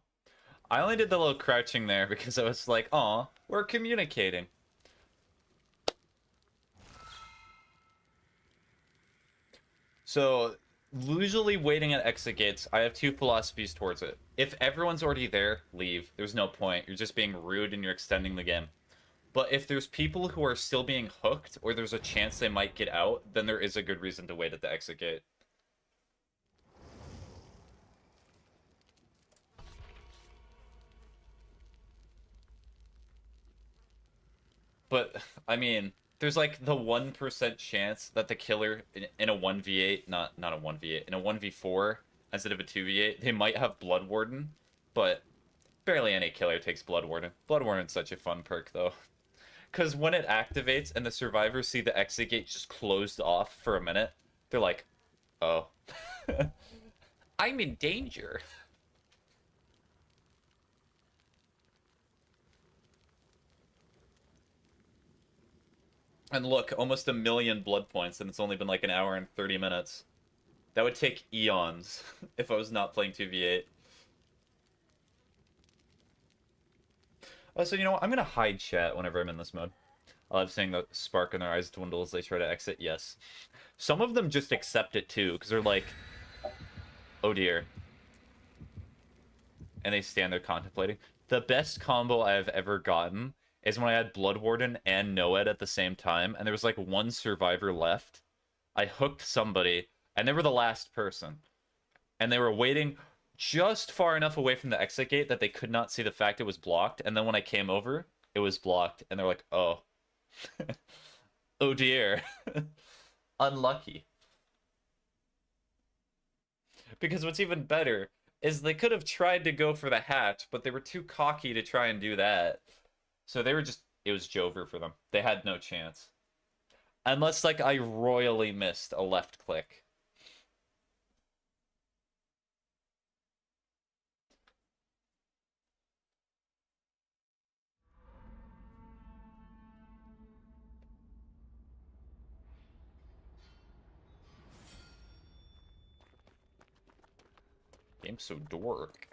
I only did the little crouching there because I was like, aw, we're communicating. So, usually waiting at exit gates, I have 2 philosophies towards it. If everyone's already there, leave. There's no point. You're just being rude and you're extending the game. But if there's people who are still being hooked, or there's a chance they might get out, then there is a good reason to wait at the exit gate. But, I mean, there's like the 1% chance that the killer in a 1v8, not a 1v8, in a 1v4 instead of a 2v8, they might have Blood Warden, but barely any killer takes Blood Warden. Blood Warden's such a fun perk, though. Because when it activates and the survivors see the exit gate just closed off for a minute, they're like, oh. I'm in danger. And look, almost 1,000,000 blood points, and it's only been like an hour and 30 minutes. That would take eons if I was not playing 2v8. So you know what? I'm gonna hide chat whenever I'm in this mode. I love seeing the spark in their eyes dwindle as they try to exit. Yes. Some of them just accept it too, because they're like, oh dear. And they stand there contemplating. The best combo I've ever gotten is when I had Blood Warden and Noed at the same time, and there was like one survivor left. I hooked somebody, and they were the last person. And they were waiting just far enough away from the exit gate that they could not see the fact it was blocked. And then when I came over, it was blocked. And they're like, oh. Oh dear. Unlucky. Because what's even better is they could have tried to go for the hatch, but they were too cocky to try and do that. So they were just, it was Jover for them. They had no chance. Unless, like, I royally missed a left click. Game's so dork.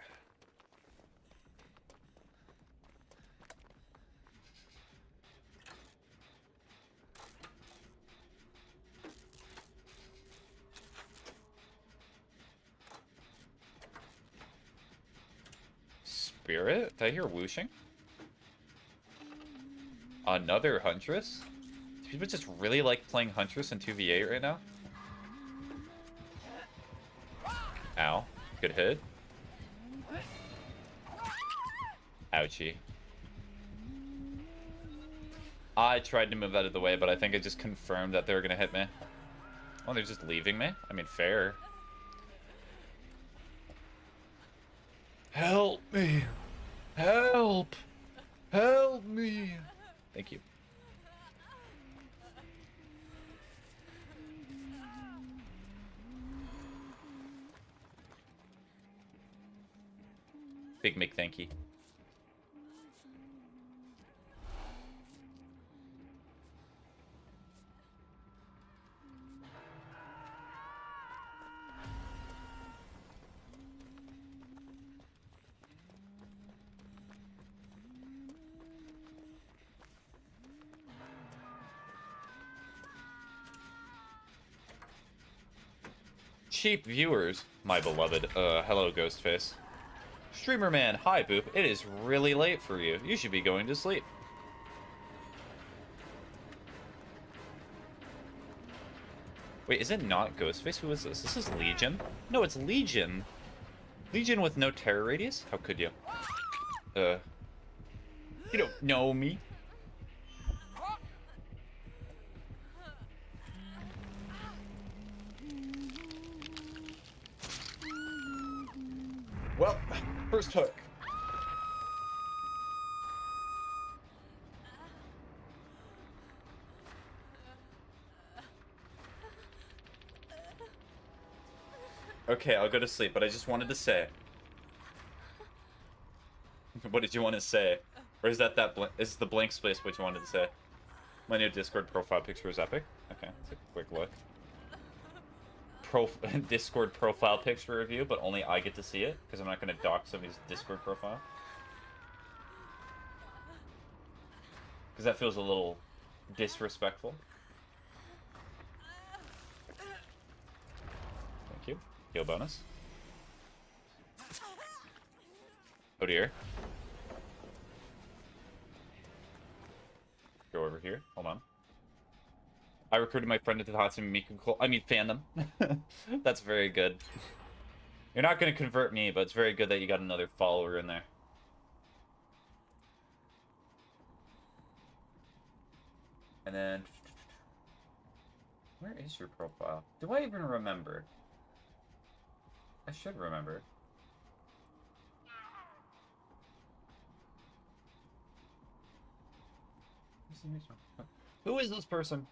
Spirit? Did I hear whooshing? Another Huntress? Do people just really like playing Huntress in 2v8 right now? Ow. Good hit. Ouchie. I tried to move out of the way, but I think it just confirmed that they were gonna hit me. Oh, they're just leaving me? I mean, fair. Help me! Help! Help me! Thank you. Big Mick, thank you. Cheap viewers, my beloved. Hello, Ghostface. Streamer man, hi, Boop. It is really late for you. You should be going to sleep. Wait, is it not Ghostface? Who is this? This is Legion? No, it's Legion. Legion with no terror radius? How could you? You don't know me. Well, first hook. Okay, I'll go to sleep, but I just wanted to say. What did you want to say? Or is that is the blank space what you wanted to say? My new Discord profile picture is epic. Okay, let's take a quick look. Discord profile picture review, but only I get to see it, because I'm not going to dock somebody's Discord profile. Because that feels a little disrespectful. Thank you. Heal bonus. Oh dear. Go over here. Hold on. I recruited my friend into the Hatsune Miku fandom. That's very good. You're not going to convert me, but it's very good that you got another follower in there. And then... where is your profile? Do I even remember? I should remember. Who is this person?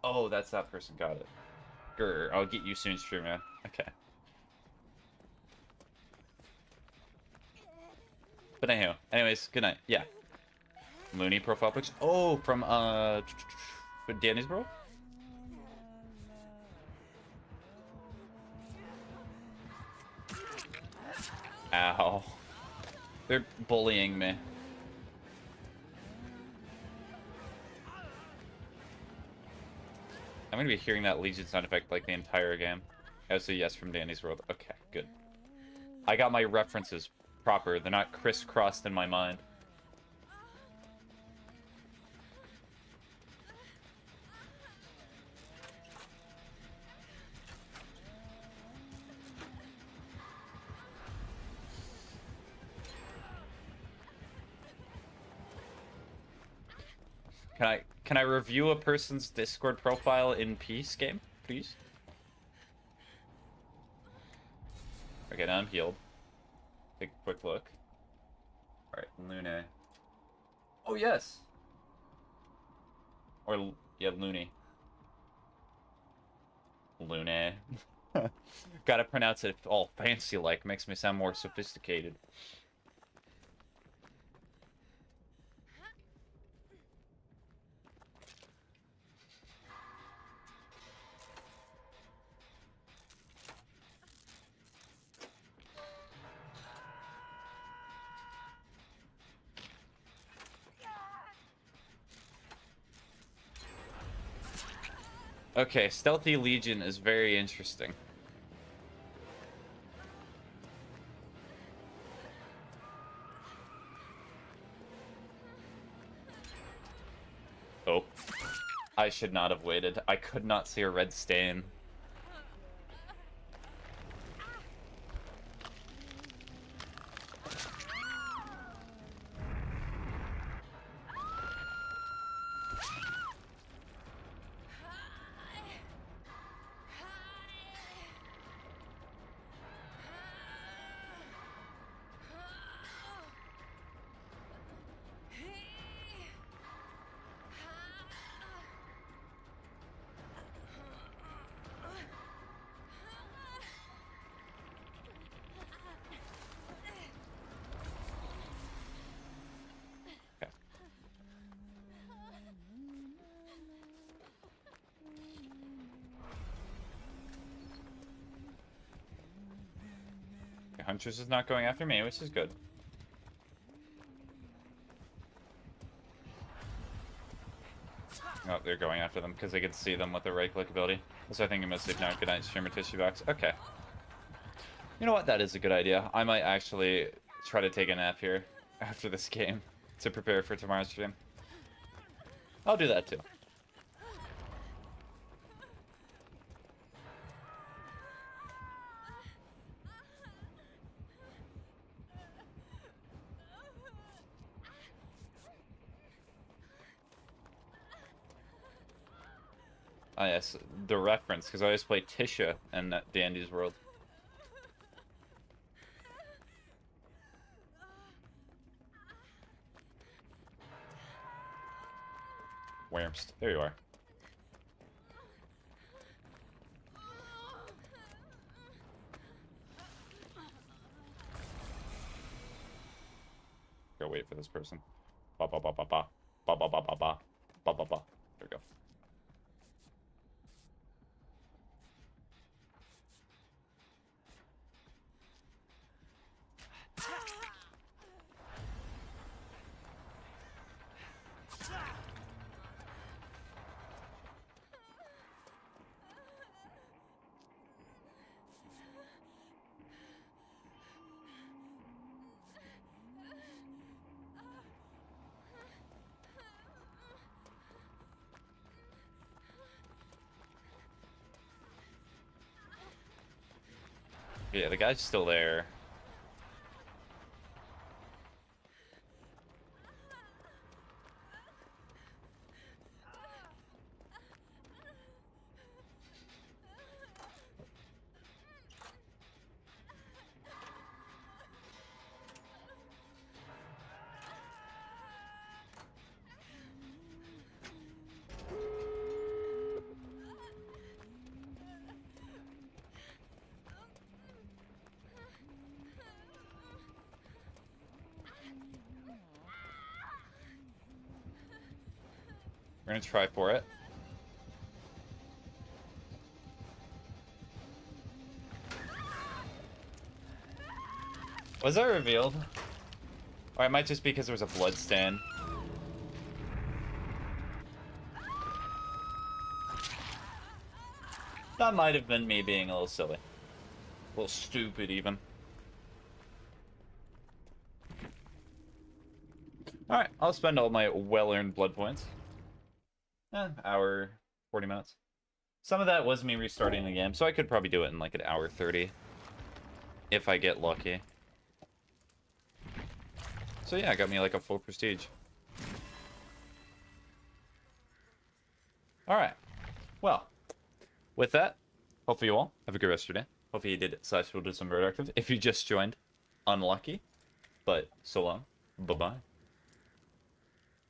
Oh, that's that person. Got it. Grr, I'll get you soon, stream man. Okay. But anyhow, anyways, good night. Yeah. Looney profile picture. Oh, from Danny's bro. Ow. They're bullying me. I'm gonna be hearing that Legion sound effect like the entire game. Oh, so yes from Danny's World. Okay, good. I got my references proper. They're not crisscrossed in my mind. Can I review a person's Discord profile in peace game, please? Okay, now I'm healed. Take a quick look. Alright, Lune. Oh, yes! Or, yeah, Looney. Lune. Gotta pronounce it all fancy-like. Makes me sound more sophisticated. Okay, Stealthy Legion is very interesting. Oh. I should not have waited. I could not see a red stain. Huntress is not going after me, which is good. Oh, they're going after them because they can see them with the right-click ability. So I think you must ignore good night, streamer tissue box. Okay. You know what? That is a good idea. I might actually try to take a nap here after this game to prepare for tomorrow's stream. I'll do that too. Ah, yes, the reference, because I always play Tisha in Dandy's World. Whamst. There you are. Go wait for this person. Ba ba ba ba ba. Ba ba ba ba ba. Ba ba ba. There we go. Yeah, the guy's still there. We're gonna try for it. Was that revealed? Or it might just be because there was a blood stain. That might have been me being a little silly. A little stupid, even. Alright, I'll spend all my well-earned blood points. Hour, 40 minutes. Some of that was me restarting the game, so I could probably do it in like an hour 30. If I get lucky. So yeah, it got me like a full prestige. Alright. Well, with that, hopefully you all have a good rest of your day. Hopefully you did /will do some productive. If you just joined, unlucky. But so long. Bye-bye.